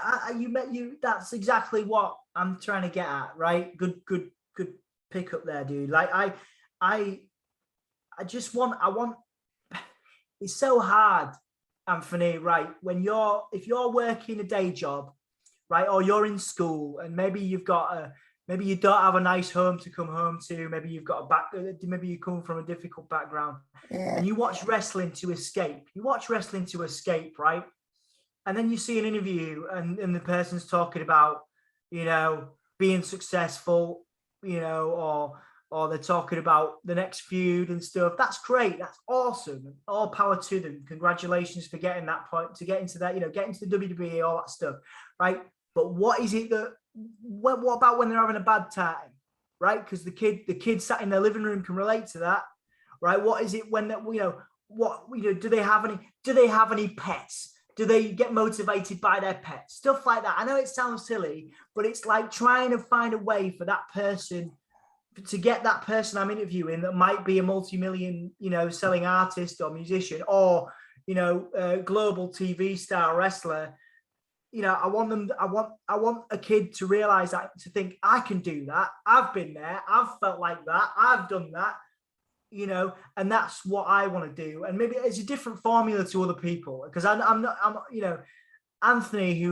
that's exactly what I'm trying to get at, right? Good pick up there, dude. Like I want it's so hard, Anthony, right? If you're working a day job, right, or you're in school and maybe you don't have a nice home to come home to, maybe maybe you come from a difficult background, and you watch wrestling to escape. Right? And then you see an interview and the person's talking about, being successful, or they're talking about the next feud and stuff. That's great. That's awesome. All power to them. Congratulations for getting that point, to get into that, get into the WWE, all that stuff, right? But what is it what about when they're having a bad time, right? Because the kid sat in their living room can relate to that, right? What is it when that, do they have any pets? Do they get motivated by their pets? Stuff like that. I know it sounds silly, but it's like trying to find a way for that person, to get that person I'm interviewing that might be a multi-million, selling artist or musician or, global TV star wrestler. I want a kid to realize that, to think, I can do that. I've been there. I've felt like that. I've done that. And that's what I want to do. And maybe it's a different formula to other people, because I'm Anthony,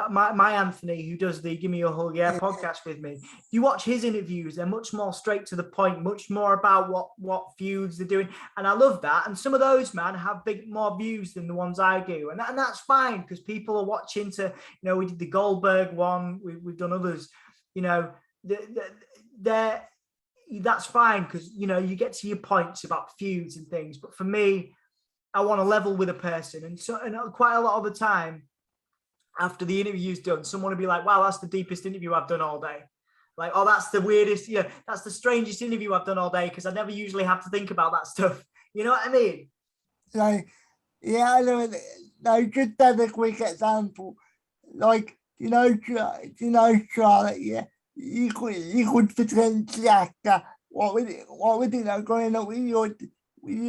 my Anthony, who does the Gimme a Hug Yeah podcast with me. If you watch his interviews, they're much more straight to the point, much more about what feuds they're doing. And I love that. And some of those, man, have more views than the ones I do. And that's fine, because people are watching we did the Goldberg one. We've done others, that's fine, because you get to your points about feuds and things. But for me, I want to level with a person, and quite a lot of the time after the interview's done, someone will be like, wow, that's the deepest interview I've done all day. Like, oh, that's the weirdest, that's the strangest interview I've done all day, because I never usually have to think about that stuff. You know what I mean? Like, yeah, I know. Like, just as a quick example, like, Charlotte, yeah, you could potentially ask her, what was it like growing up with your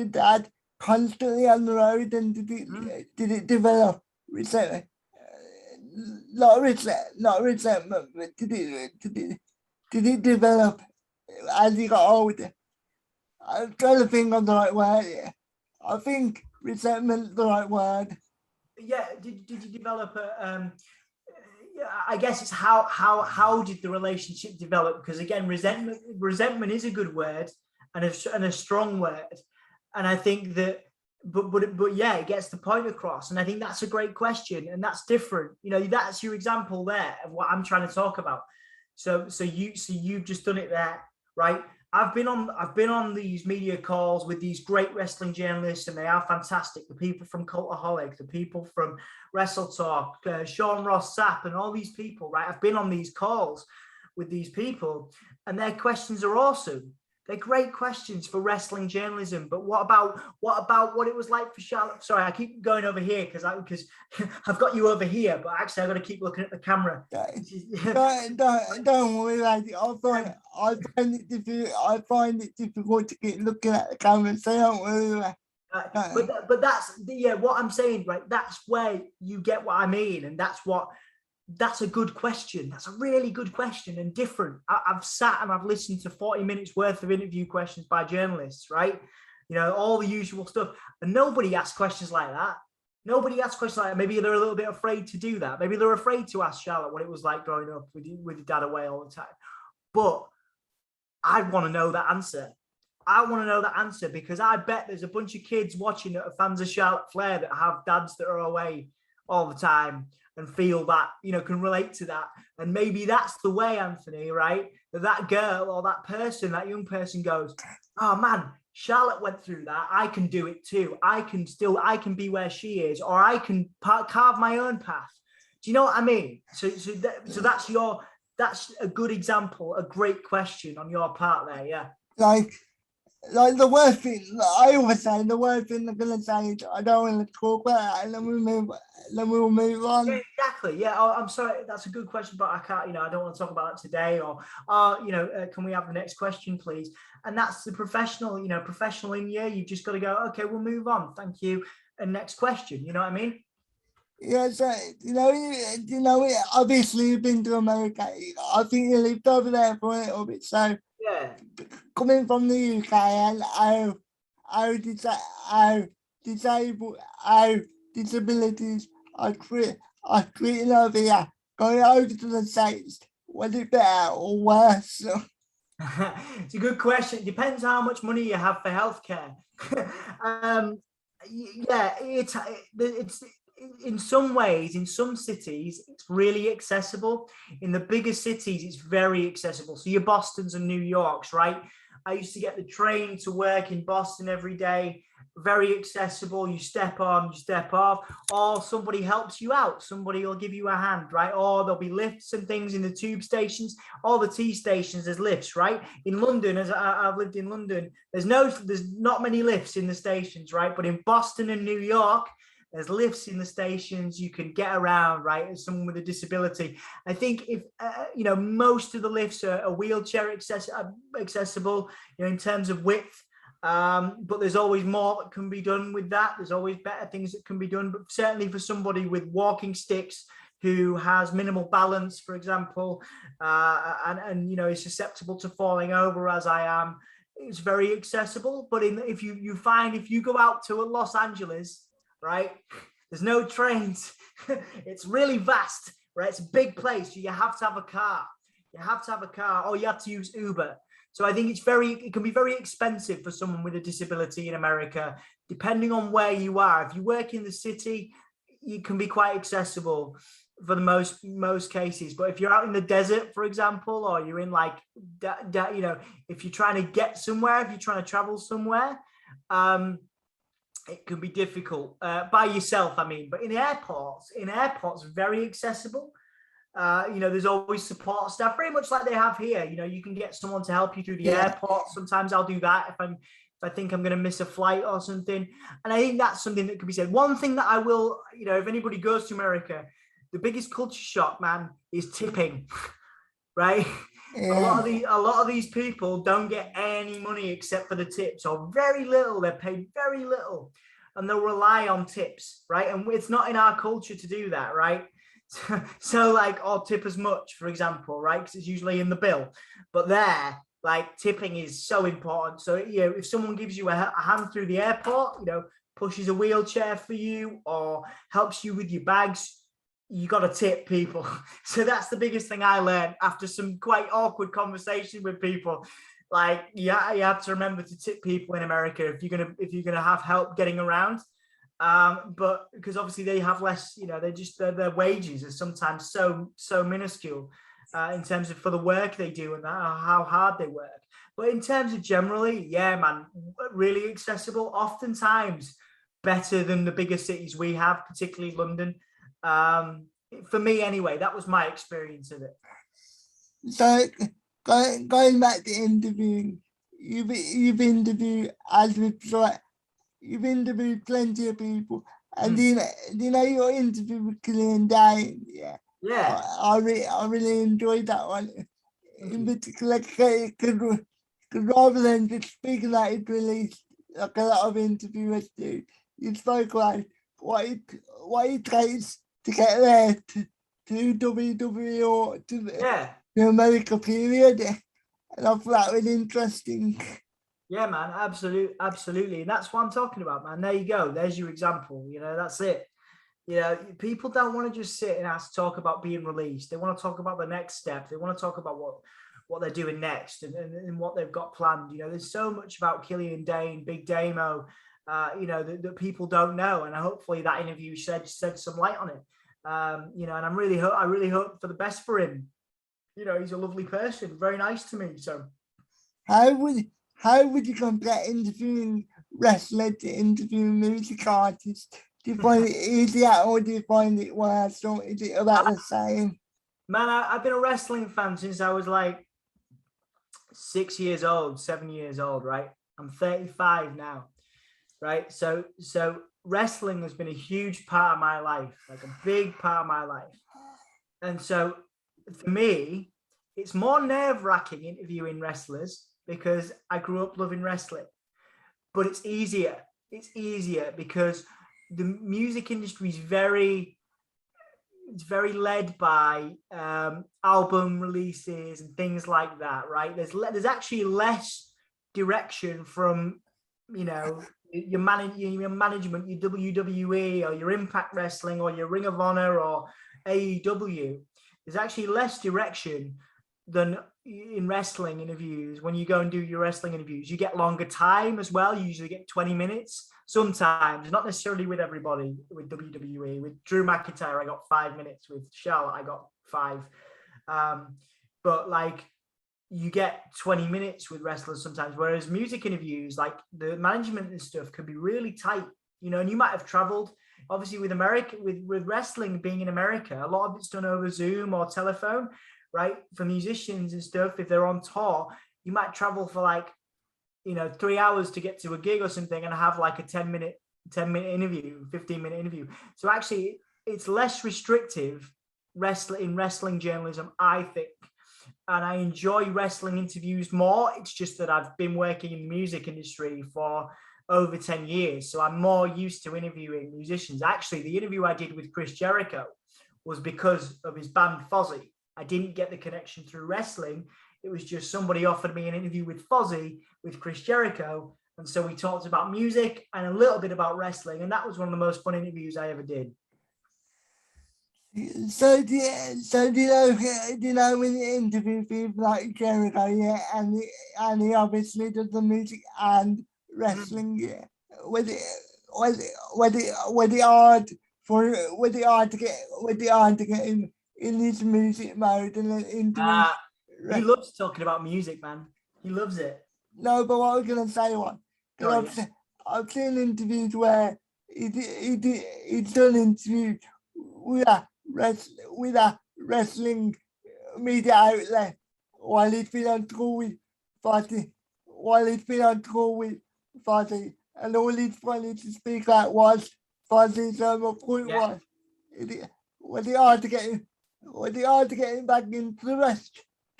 dad constantly on the road, and did it develop resentment? Not resentment, but did it develop as you got older? I'm trying to think of the right word here. I think resentment's the right word. Yeah. Did you develop I guess it's how did the relationship develop? Because again, resentment is a good word and a strong word, and I think that. But yeah, it gets the point across, and I think that's a great question, and that's different. You know, that's your example there of what I'm trying to talk about. So you've just done it there, right? I've been on these media calls with these great wrestling journalists, and they are fantastic. The people from Cultaholic, the people from Wrestle Talk, Sean Ross Sapp, and all these people, right? I've been on these calls with these people, and their questions are awesome. They're great questions for wrestling journalism. But what about what it was like for Charlotte? Sorry, I keep going over here because I've got you over here, but actually I've got to keep looking at the camera. Don't worry about it. I find it difficult to keep looking at the camera, so don't worry about it. But that's what I'm saying, right? That's where you get what I mean, and that's a good question. That's a really good question and different. I've sat and I've listened to 40 minutes worth of interview questions by journalists, right? You know, all the usual stuff. And nobody asks questions like that. Nobody asks questions like that. Maybe they're a little bit afraid to do that. Maybe they're afraid to ask Charlotte what it was like growing up with your dad away all the time. But I want to know that answer. I want to know that answer because I bet there's a bunch of kids watching that are fans of Charlotte Flair that have dads that are away all the time and feel that, you know, can relate to that. And maybe that's the way, Anthony, right? That girl or that person, that young person goes, oh man, Charlotte went through that. I can do it too. I can be where she is, or I can carve my own path. Do you know what I mean? So that's a good example, a great question on your part there. Yeah. Like the worst thing, I always say the worst thing I'm gonna say is I don't want to talk about it, and then we'll move on. Yeah, exactly. Yeah. Oh, I'm sorry. That's a good question, but I can't. You know, I don't want to talk about it today. Or, can we have the next question, please? And that's the professional. You know, professional in you. You've just got to go. Okay, we'll move on. Thank you. And next question. You know what I mean? Yeah. So obviously you've been to America. I think you lived over there for a little bit. So yeah. Coming from the UK and how disabilities are treated over here, going over to the States, was it better or worse? It's a good question. It depends how much money you have for healthcare. It's in some ways, in some cities, it's really accessible. In the bigger cities, it's very accessible. So your Bostons and New Yorks, right? I used to get the train to work in Boston every day. Very accessible. You step on, you step off, or somebody helps you out. Somebody will give you a hand, right? Or there'll be lifts and things in the tube stations. All the T stations, there's lifts, right? In London, as I've lived in London, there's not many lifts in the stations, right? But in Boston and New York, there's lifts in the stations. You can get around, right? As someone with a disability, I think if most of the lifts are wheelchair accessible, in terms of width. But there's always more that can be done with that. There's always better things that can be done. But certainly for somebody with walking sticks who has minimal balance, for example, and is susceptible to falling over, as I am, it's very accessible. But if you go out to Los Angeles, right, there's no trains. It's really vast, right? It's a big place. So you have to have a car. Or you have to use Uber. So I think it can be very expensive for someone with a disability in America, depending on where you are. If you work in the city, you can be quite accessible for the most cases. But if you're out in the desert, for example, or you're in if you're trying to get somewhere, if you're trying to travel somewhere, it can be difficult by yourself, I mean. But in airports, very accessible. There's always support staff, very much like they have here. You can get someone to help you through the airport. Sometimes I'll do that if I think I'm going to miss a flight or something. And I think that's something that could be said. One thing that I will, if anybody goes to America, the biggest culture shock, man, is tipping, right? Yeah. A lot of these people don't get any money except for the tips, or very little. They're paid very little, and they'll rely on tips, right? And it's not in our culture to do that, right? So or tip as much, for example, right? Because it's usually in the bill. But there, tipping is so important. So if someone gives you a hand through the airport, pushes a wheelchair for you or helps you with your bags, you got to tip people. So that's the biggest thing I learned after some quite awkward conversation with people. Like, yeah, you have to remember to tip people in America if you're gonna have help getting around. But because obviously they have less, their wages are sometimes so minuscule in terms of for the work they do and how hard they work. But in terms of generally, yeah, man, really accessible. Oftentimes better than the bigger cities we have, particularly London. For me, anyway, that was my experience of it. So going back to interviewing, you've interviewed as with like you've interviewed plenty of people, and you know your interview with Killian Dane, yeah. Yeah. I really enjoyed that one. In particular, because rather than just speaking like it released, like a lot of interviewers do, you spoke like what it takes to get there to WWE or to the America period, and I thought that was interesting. Yeah, man, absolutely, and that's what I'm talking about, man. There you go. There's your example. That's it. People don't want to just sit and talk about being released. They want to talk about the next step. They want to talk about what they're doing next and what they've got planned. There's so much about Killian Dane, Big Damo, that people don't know, and hopefully that interview shed some light on it. And I really hope for the best for him. He's a lovely person, very nice to me. So, how would you compare interviewing wrestler to interviewing music artists? Do you find it easier or do you find it worse, or is it about the same? Man, I've been a wrestling fan since I was like 7 years old, right? I'm 35 now, right? So wrestling has been a huge part of my life, like a big part of my life. And so for me, it's more nerve-wracking interviewing wrestlers because I grew up loving wrestling. But it's easier. It's easier because the music industry is very led by album releases and things like that, right? There's actually less direction from your management, your WWE or your Impact Wrestling or your Ring of Honor or AEW. There's actually less direction than in wrestling interviews. When you go and do your wrestling interviews, you get longer time as well. You usually get 20 minutes. Sometimes, not necessarily with everybody. With WWE, with Drew McIntyre, I got 5 minutes. With Charlotte, I got 5. But like, you get 20 minutes with wrestlers sometimes. Whereas music interviews, like the management and stuff, can be really tight. And you might have traveled. Obviously, with America, with wrestling being in America, a lot of it's done over Zoom or telephone, right? For musicians and stuff, if they're on tour, you might travel for like 3 hours to get to a gig or something and have like a 10-minute interview, 15-minute interview. So actually it's less restrictive in wrestling journalism, I think. And I enjoy wrestling interviews more. It's just that I've been working in the music industry for over 10 years. So I'm more used to interviewing musicians. Actually, the interview I did with Chris Jericho was because of his band Fozzy. I didn't get the connection through wrestling. It was just somebody offered me an interview with Fozzy, with Chris Jericho. And so we talked about music and a little bit about wrestling. And that was one of the most fun interviews I ever did. So do you know when you interview people like Jericho, yeah, and he obviously does the music and wrestling, yeah. Was it hard to get him in his music mode and then into he loves talking about music, man. He loves it. No, but what I was gonna say was, I've seen interviews where he's done interviews with a wrestling media outlet while he's been on tour with Fozzy, and all he's wanted to speak like was Fozzy. So my point was it hard to get him back into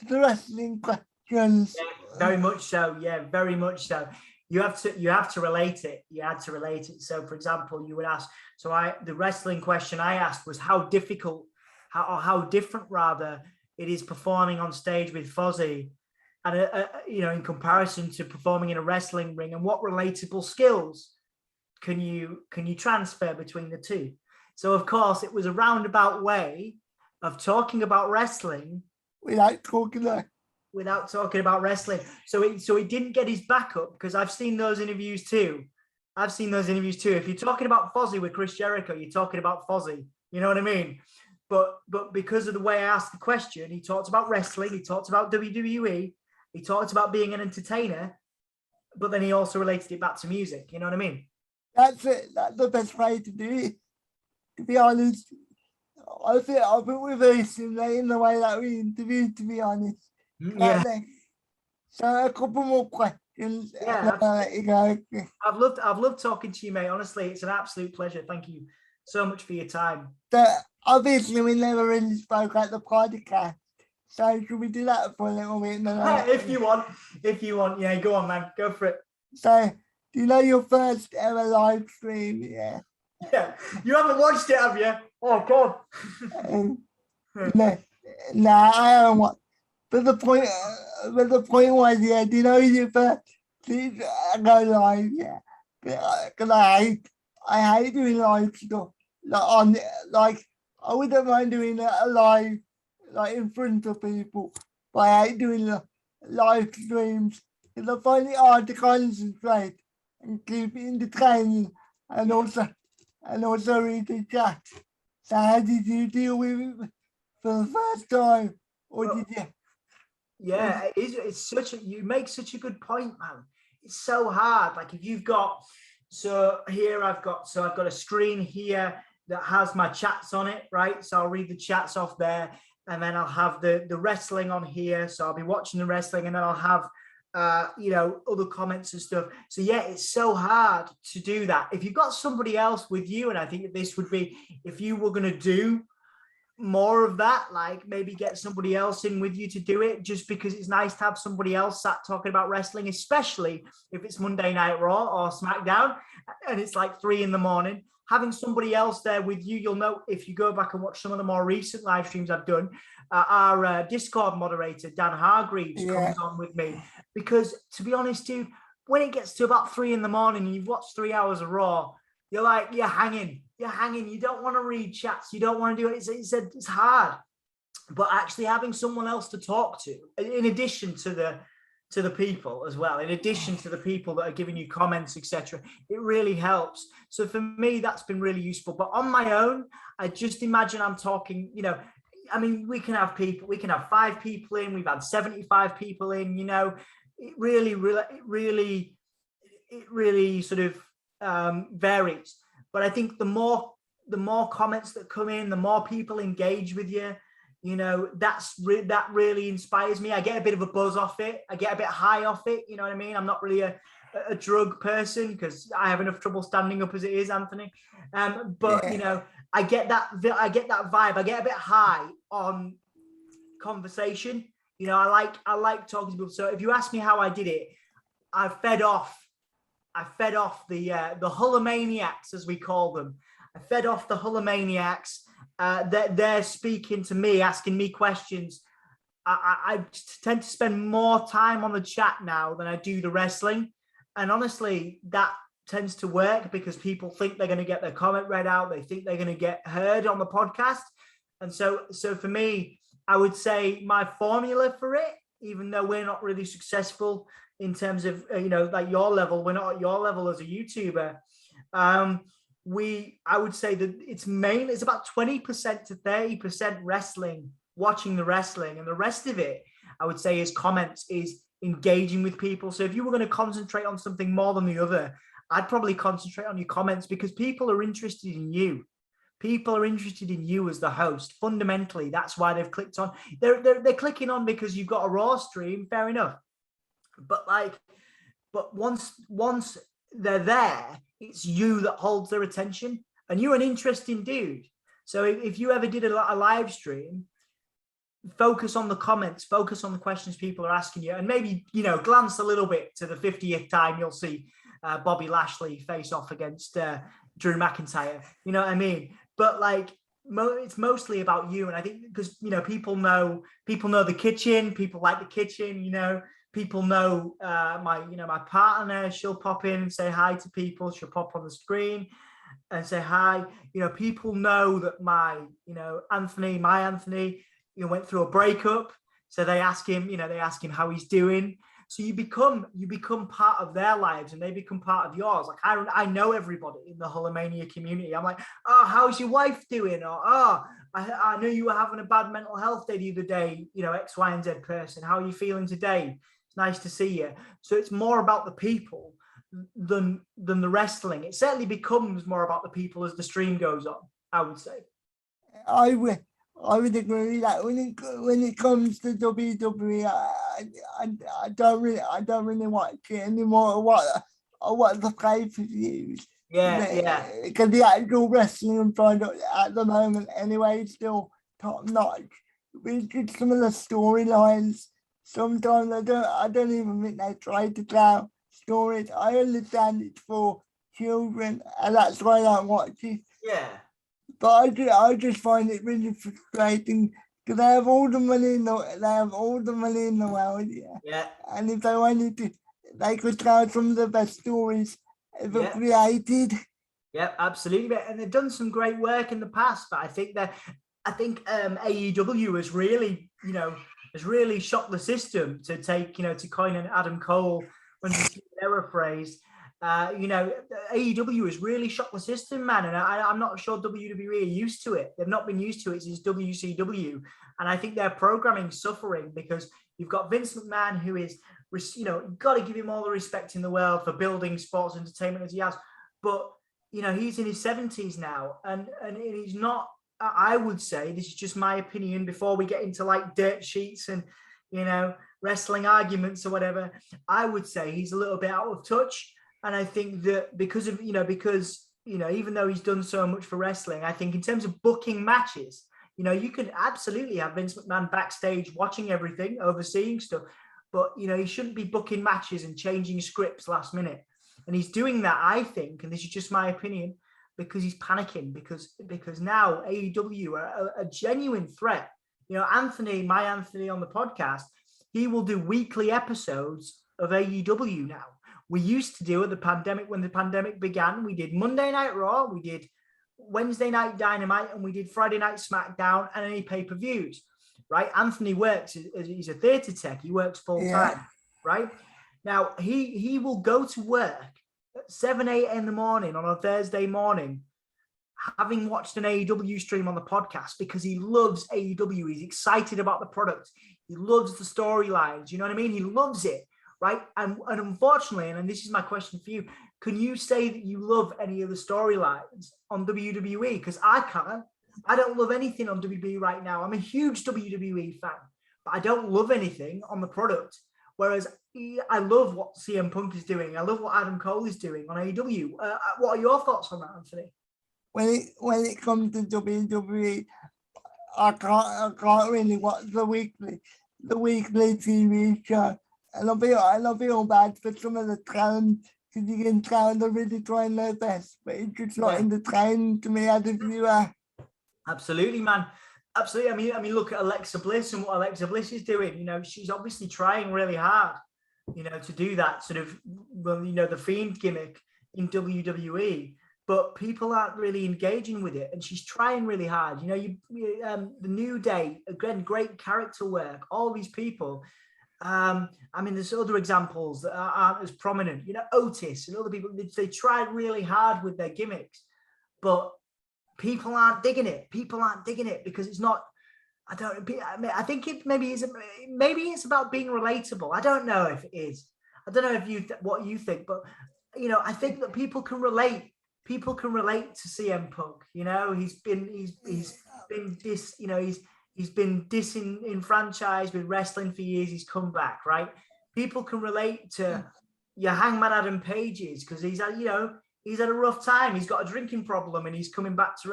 the wrestling questions? Yeah, very much so. Yeah, very much so. You have to relate it. You had to relate it. So, for example, you would ask. So, the wrestling question I asked was how difficult, how different rather it is performing on stage with Fozzy, and in comparison to performing in a wrestling ring, and what relatable skills can you transfer between the two? So of course it was a roundabout way of talking about wrestling without talking like, without talking about wrestling. So he didn't get his back up, because I've seen those interviews too. If you're talking about Fozzy with Chris Jericho, you're talking about Fozzy. You know what I mean? But because of the way I asked the question, he talked about wrestling, he talked about WWE, he talked about being an entertainer, but then he also related it back to music. You know what I mean? that's it. That's the best way to do it. To be honest, I think we're very similar in the way that we interviewed, to be honest. Yeah. So a couple more questions. Yeah, and I'll let you go. I've loved talking to you, mate. Honestly, it's an absolute pleasure. Thank you so much for your time. So obviously we never really spoke at the podcast. So should we do that for a little bit? If you want, yeah, go on, man, go for it. So, do you know your first ever live stream? Yeah. Yeah, you haven't watched it, have you? Oh God. No, I haven't watched. But the point was, yeah. Do you know your first? Please go live, yeah. Because I hate doing live stuff. I wouldn't mind doing a live, like in front of people, but I hate doing the live streams because I find it hard to concentrate and keep it entertaining, and also read the chat. So how did you deal with it for the first time, or did you? Yeah, it is. You make such a good point, man. It's so hard. Like if you've got, I've got a screen here that has my chats on it, right? So I'll read the chats off there, and then I'll have the wrestling on here. So I'll be watching the wrestling, and then I'll have other comments and stuff. So yeah, it's so hard to do that. If you've got somebody else with you, and I think that this would be, if you were going to do more of that, like maybe get somebody else in with you to do it, just because it's nice to have somebody else sat talking about wrestling, especially if it's Monday Night Raw or SmackDown and it's like 3 a.m. Having somebody else there with you, you'll know if you go back and watch some of the more recent live streams I've done, our Discord moderator, Dan Hargreaves, comes on with me, because to be honest, dude, when it gets to about 3 a.m. and you've watched 3 hours of Raw, you're hanging. You don't want to read chats. You don't want to do it. It's hard. But actually having someone else to talk to, in addition to the people as well, in addition to the people that are giving you comments, etc., it really helps. So for me, that's been really useful. But on my own, I just imagine I'm talking, I mean, we can have 5 people in, we've had 75 people in, it really sort of varies. But I think the more comments that come in, the more people engage with you, that really inspires me. I get a bit of a buzz off it. I get a bit high off it. You know what I mean? I'm not really a drug person because I have enough trouble standing up as it is, Anthony. But I get that vibe. I get a bit high on conversation. I like talking to people. So if you ask me how I did it, I fed off the Hullamaniacs, as we call them. I fed off the Hullamaniacs. They're speaking to me, asking me questions. I tend to spend more time on the chat now than I do the wrestling. And honestly, that tends to work because people think they're going to get their comment read out. They think they're going to get heard on the podcast. And so for me, I would say my formula for it, even though we're not really successful in terms of, like your level, we're not at your level as a YouTuber. I would say that it's about 20% to 30% wrestling, watching the wrestling, and the rest of it, I would say, is comments, is engaging with people. So if you were going to concentrate on something more than the other, I'd probably concentrate on your comments, because people are interested in you. People are interested in you as the host. Fundamentally, that's why they've clicked on. They're clicking on because you've got a Raw stream, fair enough. But once they're there, it's you that holds their attention, and you're an interesting dude. So if you ever did a live stream, focus on the comments, focus on the questions people are asking you, and maybe, glance a little bit to the 50th time you'll see Bobby Lashley face off against Drew McIntyre. You know what I mean? But it's mostly about you. And I think because, people know the kitchen, people like the kitchen, people know my partner, she'll pop in and say hi to people. She'll pop on the screen. and say hi. You know, people know that my Anthony, went through a breakup. So they ask him, how he's doing. So you become part of their lives, and they become part of yours. Like I know everybody in the Hulomania community. I'm like, oh, how's your wife doing? Or I knew you were having a bad mental health day the other day. X, Y, and Z person. How are you feeling today? It's nice to see you. So it's more about the people than the wrestling. It certainly becomes more about the people as the stream goes on, I would say. I would agree that when it comes to WWE, I don't really watch it anymore. I watch the pay-per-views. Yeah. Because the actual wrestling product at the moment anyway is still top notch. With some of the storylines, sometimes I don't even think they try to tell stories. I understand it's for children, and that's why I don't watch it. Yeah. But I just find it really frustrating because they have all the money in the world, yeah. Yeah. And if they wanted to, they could tell some of the best stories ever created. Yeah, absolutely. And they've done some great work in the past, but I think AEW has really, shocked the system to take, to coin an Adam Cole era phrase. AEW has really shocked the system, man, and I'm not sure WWE are used to it. They've not been used to it since WCW, and I think their programming suffering because you've got Vince McMahon, who is, got to give him all the respect in the world for building sports entertainment as he has, but he's in his 70s now, and he's not. I would say, this is just my opinion before we get into like dirt sheets and wrestling arguments or whatever. I would say he's a little bit out of touch. And I think that because even though he's done so much for wrestling, I think in terms of booking matches, you can absolutely have Vince McMahon backstage watching everything, overseeing stuff, but he shouldn't be booking matches and changing scripts last minute. And he's doing that, I think, and this is just my opinion, because he's panicking because now AEW are a genuine threat. Anthony on the podcast, he will do weekly episodes of AEW now. We used to do it when the pandemic began. We did Monday Night Raw, we did Wednesday Night Dynamite, and we did Friday Night SmackDown and any pay-per-views, right? Anthony works, he's a theatre tech, he works full-time, right? Now, he will go to work at 7, 8 in the morning on a Thursday morning, having watched an AEW stream on the podcast because he loves AEW. He's excited about the product. He loves the storylines. You know what I mean? He loves it. Right. And unfortunately, and this is my question for you, can you say that you love any of the storylines on WWE? Because I can't. I don't love anything on WWE right now. I'm a huge WWE fan, but I don't love anything on the product. Whereas I love what CM Punk is doing. I love what Adam Cole is doing on AEW. What are your thoughts on that, Anthony? When it comes to WWE, I can't really watch the weekly TV show. And I feel bad for some of the talent because you can tell they're really trying their best, but it's just not entertaining to me as a viewer. Absolutely, man. Absolutely. I mean, look at Alexa Bliss and what Alexa Bliss is doing. She's obviously trying really hard, to do that sort of, the Fiend gimmick in WWE. But people aren't really engaging with it, and she's trying really hard. The New Day, again, great character work. All these people. There's other examples that aren't as prominent. Otis and other people. They tried really hard with their gimmicks, but people aren't digging it. People aren't digging it because it's not. I think it maybe it's about being relatable. I don't know if it is. I don't know if what you think, but I think that people can relate. People can relate to CM Punk. He's been disenfranchised with wrestling for years. He's come back, right? People can relate to your Hangman Adam Pages because he's had a rough time. He's got a drinking problem and he's coming back to,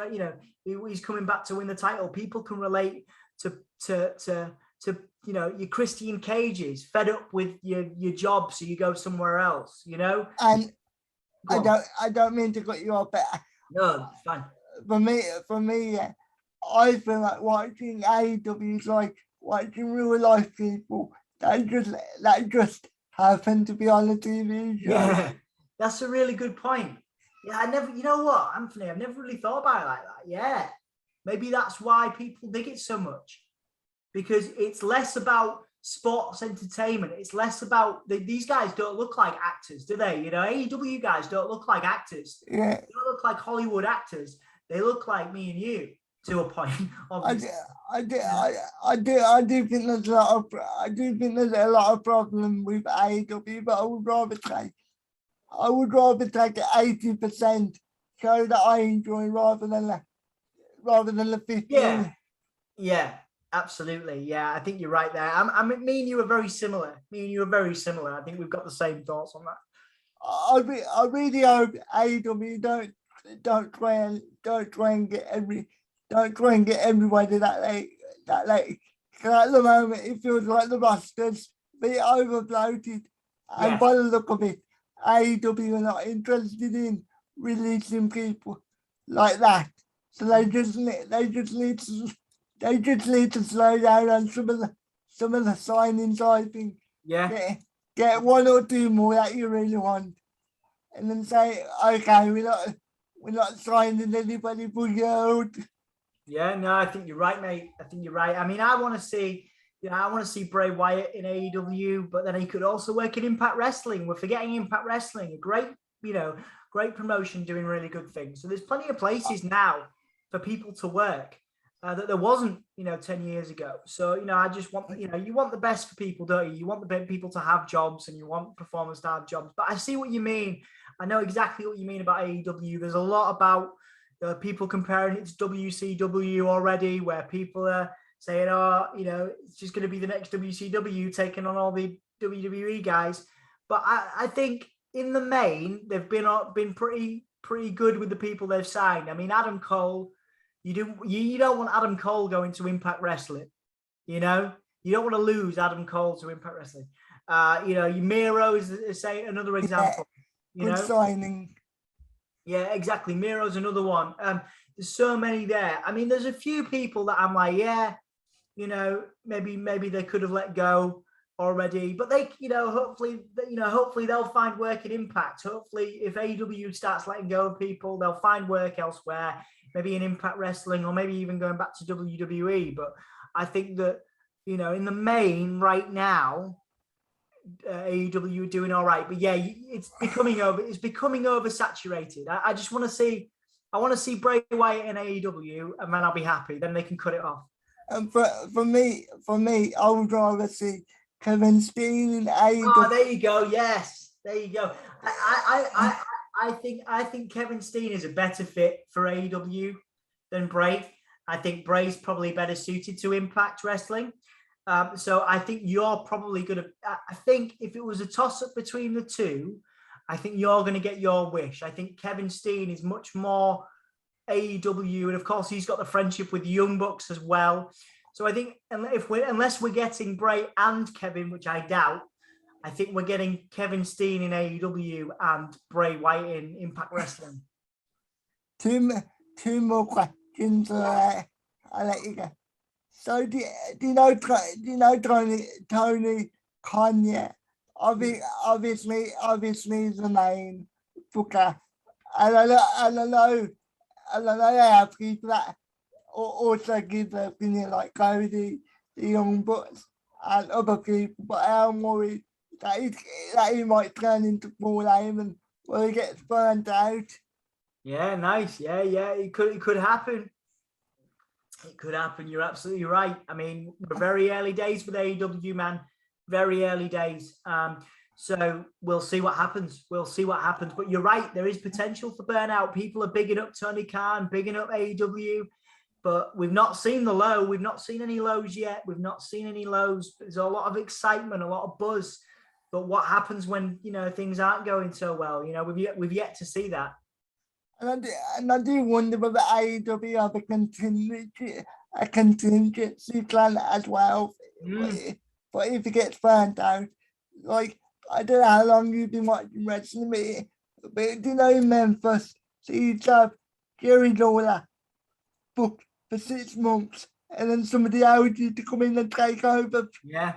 he's coming back to win the title. People can relate to your Christian Cages, fed up with your job, so you go somewhere else. And I don't mean to cut you off, but no, it's fine. For me, I feel like watching AEW is like watching real life people that just happen to be on the TV show. Yeah, that's a really good point. Yeah, I never, you know what, Anthony, I've never really thought about it like that. Yeah. Maybe that's why people dig it so much, because it's less about sports entertainment. It's less about these guys don't look like actors, do they? You know, AEW guys don't look like actors. Yeah, They don't look like Hollywood actors. They look like me and you to a point, I do, obviously. I do think there's a lot of, I do think there's a lot of problem with AEW, but I would rather take 80% show that I enjoy rather than the Yeah, 15. yeah, absolutely. Yeah, I think you're right there. I mean, me and you are very similar. Me and you are very similar. I think we've got the same thoughts on that. I really hope AEW don't try and get everybody that late. Because at the moment it feels like the rosters be overbloated, and Yeah, by the look of it, AEW are not interested in releasing people like that. So they just need to slow down on some of the signings. I think yeah. get get one or two more that you really want, and then say, okay, we're not signing anybody for you. Yeah, no, I think you're right, mate. I think you're right. I mean, I want to see, I want to see Bray Wyatt in AEW, but then he could also work in Impact Wrestling. We're forgetting Impact Wrestling, a great, great promotion doing really good things. So there's plenty of places now for people to work that there wasn't, 10 years ago. So, I just want, you want the best for people, don't you? You want the people to have jobs and you want performers to have jobs. But I see what you mean. I know exactly what you mean about AEW. There's a lot about people comparing it to WCW already, where people are saying, oh, it's just going to be the next WCW taking on all the WWE guys. But I think in the main, they've been pretty good with the people they've signed. I mean, Adam Cole, you don't want Adam Cole going to Impact Wrestling. You don't want to lose Adam Cole to Impact Wrestling. Miro is say another example. Good signing. Yeah, exactly. Miro's another one. There's so many there. I mean, there's a few people that I'm like, yeah, maybe they could have let go already, but they, hopefully they'll find work at Impact. Hopefully, if AEW starts letting go of people, they'll find work elsewhere, maybe in Impact Wrestling, or maybe even going back to WWE. But I think that, in the main right now, AEW are doing all right, but yeah, it's becoming oversaturated. I just want to see, I want to see Bray Wyatt in AEW, and then I'll be happy. Then they can cut it off. And for me, I would rather see Kevin Steen in Oh, AEW. there you go. Yes, there you go. I think Kevin Steen is a better fit for AEW than Bray. I think Bray's probably better suited to Impact Wrestling. So I think you're probably going to, I think if it was a toss up between the two, I think you're going to get your wish. I think Kevin Steen is much more AEW. And of course, he's got the friendship with Young Bucks as well. So I think unless we're getting Bray and Kevin, which I doubt, I think we're getting Kevin Steen in AEW and Bray Wyatt in Impact Wrestling. Two more questions. I'll let you go. So do you know Tony Khan? Yeah, obviously he's the main booker, and I know they have people that also give their opinion, like Cody, the Young Bucks, and other people. But I'm worried that he might turn into Paul Heyman when he gets burnt out. Yeah, nice. Yeah, it could happen. It could happen. You're absolutely right. I mean, we're very early days with AEW, man. Very early days. So we'll see what happens. But you're right. There is potential for burnout. People are bigging up Tony Khan, bigging up AEW, but we've not seen the low. We've not seen any lows yet. There's a lot of excitement, a lot of buzz. But what happens when, things aren't going so well? We've yet to see that. And I do wonder whether AEW have a contingency plan as well. But if it gets burnt out, like, I don't know how long you've been watching wrestling, but do you know in Memphis, so you have Jerry Lawler booked for 6 months, and then somebody else you to come in and take over. Yeah.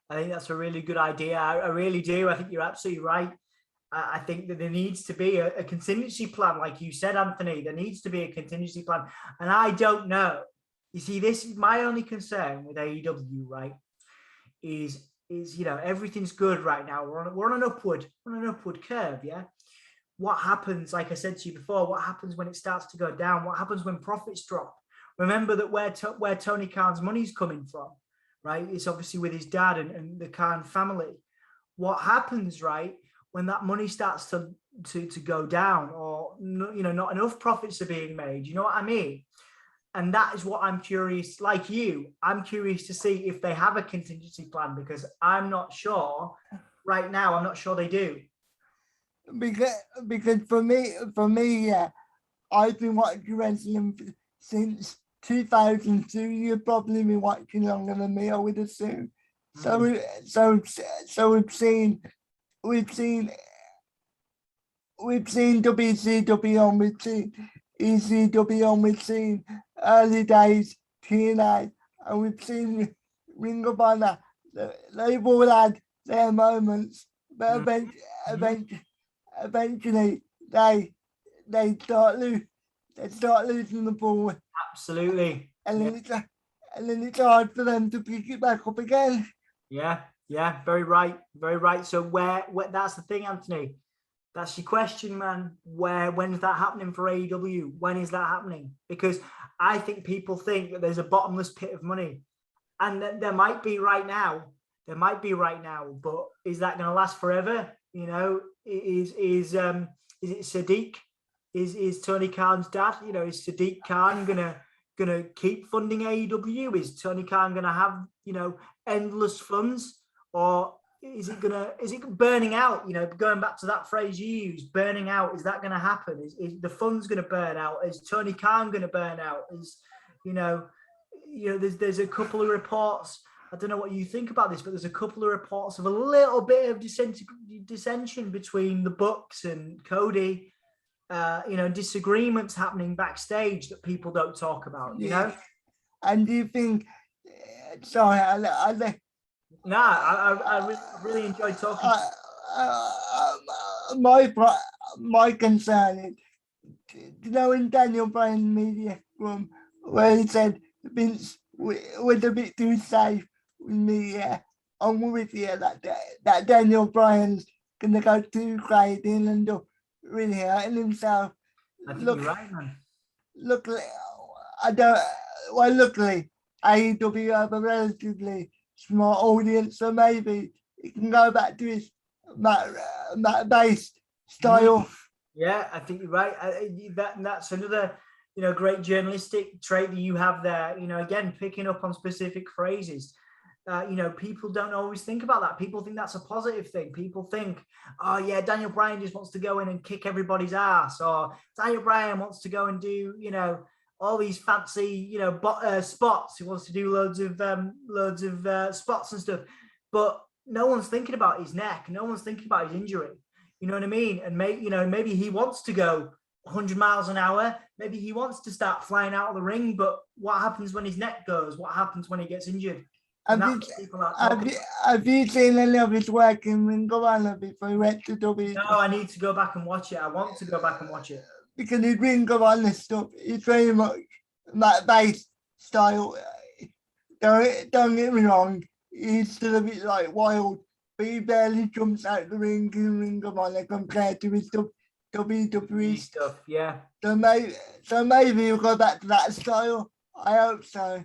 I think that's a really good idea. I really do. I think you're absolutely right. I think that there needs to be a contingency plan, like you said, Anthony. There needs to be a contingency plan, and I don't know. You see, this is my only concern with AEW, right? Is everything's good right now. We're on an upward curve, yeah. What happens, like I said to you before, what happens when it starts to go down? What happens when profits drop? Remember that where Tony Khan's money's coming from, right? It's obviously with his dad and the Khan family. What happens, right, when that money starts to go down, or not enough profits are being made? You know what I mean? And that is what I'm curious, like you, I'm curious to see if they have a contingency plan, because I'm not sure right now. I'm not sure they do. Because for me, yeah, I've been watching wrestling since 2002. You've probably been watching longer than me, I would assume. So we've seen WCW on, we've seen ECW on, we've seen early days TNA, and we've seen Ring of Honor. They've all had their moments, but eventually they start losing the ball, Absolutely. and then it's hard for them to pick it back up again. Yeah, very right. So where that's the thing, Anthony. That's your question, man. When's that happening for AEW? When is that happening? Because I think people think that there's a bottomless pit of money, and there might be right now. But is that going to last forever? Is it Sadiq? Is Tony Khan's dad? Is Sadiq Khan gonna keep funding AEW? Is Tony Khan gonna have endless funds, or is it burning out? Going back to that phrase you used, burning out. Is that going to happen? Is the funds going to burn out? Is Tony Khan going to burn out? There's a couple of reports. I don't know what you think about this, but there's a couple of reports of a little bit of dissension between the Bucks and Cody. Disagreements happening backstage that people don't talk about. And do you think? Sorry, I really enjoyed talking. My concern is, in Daniel Bryan's media room where he said Vince was a bit too safe with me. I'm with you that Daniel Bryan's gonna go too crazy and end up really hurting himself. I think you're right, man. Luckily, AEW have a relatively small audience, so maybe he can go back to his mat-based style. Yeah, I think you're right. That's another, great journalistic trait that you have there. Again, picking up on specific phrases. People don't always think about that. People think that's a positive thing. People think, oh yeah, Daniel Bryan just wants to go in and kick everybody's ass, or Daniel Bryan wants to go and do, all these fancy, spots. He wants to do loads of spots and stuff, but no one's thinking about his neck. No one's thinking about his injury. You know what I mean? And maybe he wants to go 100 miles an hour. Maybe he wants to start flying out of the ring. But what happens when his neck goes? What happens when he gets injured? Have you seen any of his work in Ring of Honor before he went to WWE? No, I need to go back and watch it. I want to go back and watch it. Because his Ring of Honor stuff is very much mat-based style. Don't get me wrong, he's still a bit like wild, but he barely jumps out the ring in Ring of Honor compared to his WWE stuff. Yeah. So maybe he'll go back to that style. I hope so.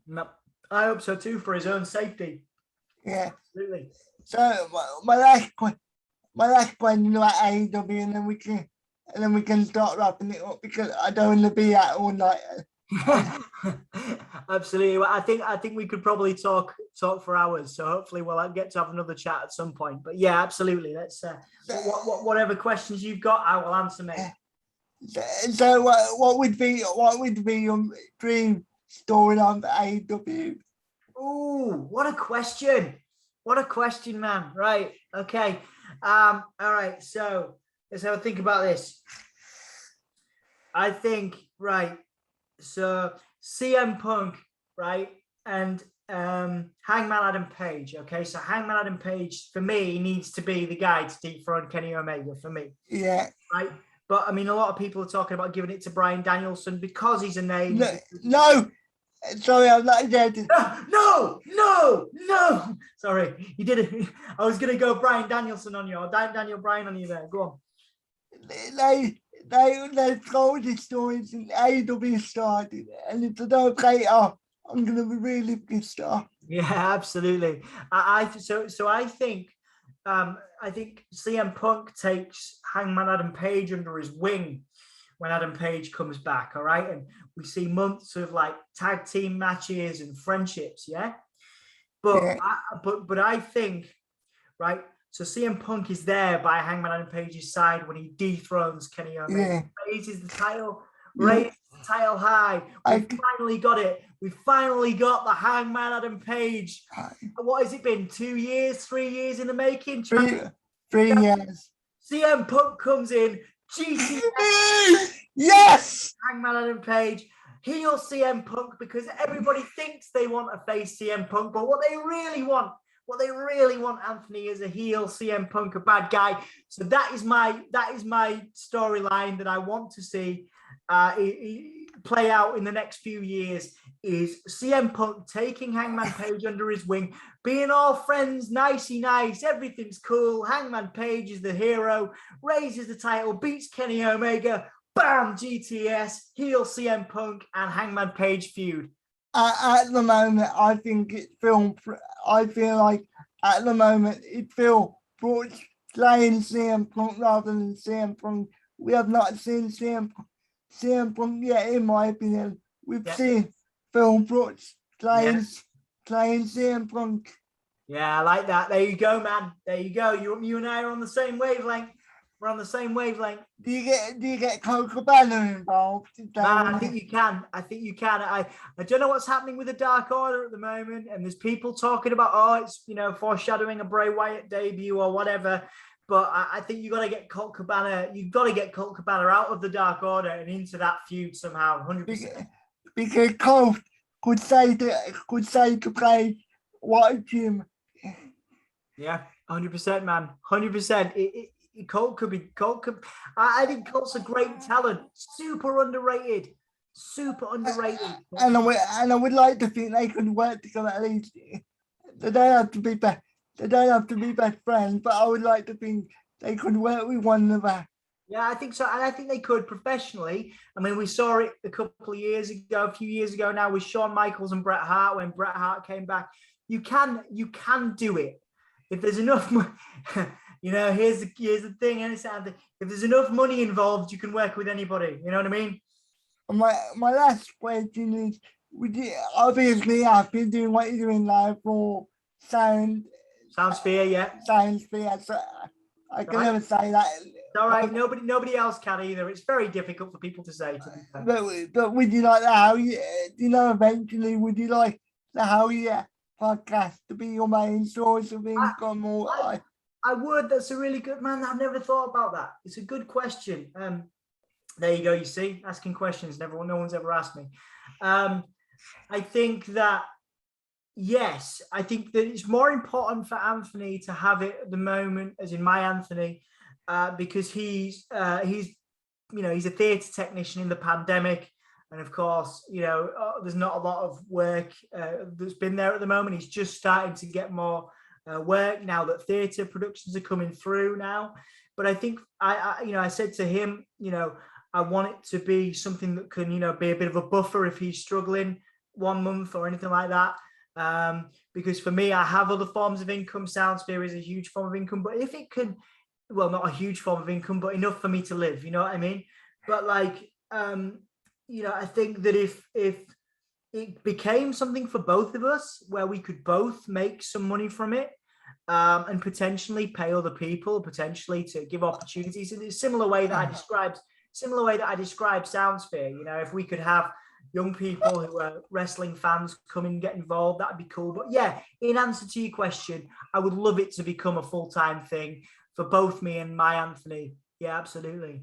No, I hope so too, for his own safety. Yeah. Absolutely. So my last question about AEW, and then we can start wrapping it up, because I don't want to be out all night. Absolutely. Well, I think we could probably talk for hours. So hopefully we'll get to have another chat at some point. But yeah, absolutely. Let's whatever questions you've got, I will answer, mate. So what would be your dream storyline for AEW? Oh, what a question! What a question, man. Right. Okay. All right. So let's have a think about this. I think, right. So CM Punk, right, and Hangman Adam Page. Okay, so Hangman Adam Page for me needs to be the guy to dethrone Kenny Omega for me. Yeah. Right. But I mean, a lot of people are talking about giving it to Bryan Danielson because he's a name. No. Sorry, I'm not joking. No. Sorry, you did it. I was gonna go Bryan Danielson on you, or Daniel Bryan on you there. Go on. They told the stories in AEW started, and if they don't play it off, I'm gonna be really pissed off. Yeah, absolutely. I think CM Punk takes Hangman Adam Page under his wing when Adam Page comes back. All right, and we see months of like tag team matches and friendships. Yeah, but I think, right. So CM Punk is there by Hangman Adam Page's side when he dethrones Kenny Omega, raises the title, raises the title high. We finally got it. We finally got the Hangman Adam Page. What has it been? 2 years, 3 years in the making? Three years. CM Punk comes in. GTS. Yes. Hangman Adam Page. Heel CM Punk, because everybody thinks they want a face CM Punk, but what they really want, Anthony, is a heel CM Punk, a bad guy. So that is my storyline that I want to see play out in the next few years, is CM Punk taking Hangman Page under his wing, being all friends, nicey nice, everything's cool. Hangman Page is the hero, raises the title, beats Kenny Omega, bam, GTS, heel CM Punk and Hangman Page feud. At the moment, I think it feels. I feel like at the moment it feels playing CM Punk rather than CM Punk. We have not seen CM Punk yet, in my opinion. We've seen Phil Brooks playing CM Punk. Yeah, I like that. There you go, man. There you go. You and I are on the same wavelength. We're on the same wavelength. Do you get Colt Cabana involved? I think you can. I don't know what's happening with the Dark Order at the moment, and there's people talking about, it's foreshadowing a Bray Wyatt debut or whatever. But I think you got to get Colt Cabana. You've got to get Colt Cabana out of the Dark Order and into that feud somehow. 100%. Because Colt could say to play what Jim. Yeah, 100%, man. 100%. Colt could. I think Colt's a great talent. Super underrated. And I would like to think they could work together at least. They don't have to be best friends, but I would like to think they could work with one another. Yeah, I think so. And I think they could professionally. I mean, we saw it a few years ago now, with Shawn Michaels and Bret Hart when Bret Hart came back. You can do it. If there's enough money, here's the thing. If there's enough money involved, you can work with anybody. You know what I mean? My last question is, would you obviously have been doing what you're doing now for Soundsphere, yeah. Soundsphere. So I can never say that. It's all right. Nobody else can either. It's very difficult for people to say. But would you like the How You? Eventually, would you like the How You podcast to be your main source of income? I would. That's a really good, man. I've never thought about that. It's a good question. There you go. You see, asking questions. No one's ever asked me. I think that. Yes, I think that it's more important for Anthony to have it at the moment, as in my Anthony, because he's a theatre technician in the pandemic, and of course, there's not a lot of work that's been there at the moment. He's just starting to get more work now that theatre productions are coming through now. But I think I said to him, I want it to be something that can be a bit of a buffer if he's struggling 1 month or anything like that. Because for me, I have other forms of income. Soundsphere is a huge form of income, but if it can, well, not a huge form of income, but enough for me to live, you know what I mean? But I think that if it became something for both of us where we could both make some money from it, and potentially pay other people, potentially to give opportunities in a similar way that I described Soundsphere, if we could have young people who are wrestling fans come and get involved, that'd be cool. But yeah, in answer to your question, I would love it to become a full-time thing for both me and my Anthony. Yeah, absolutely.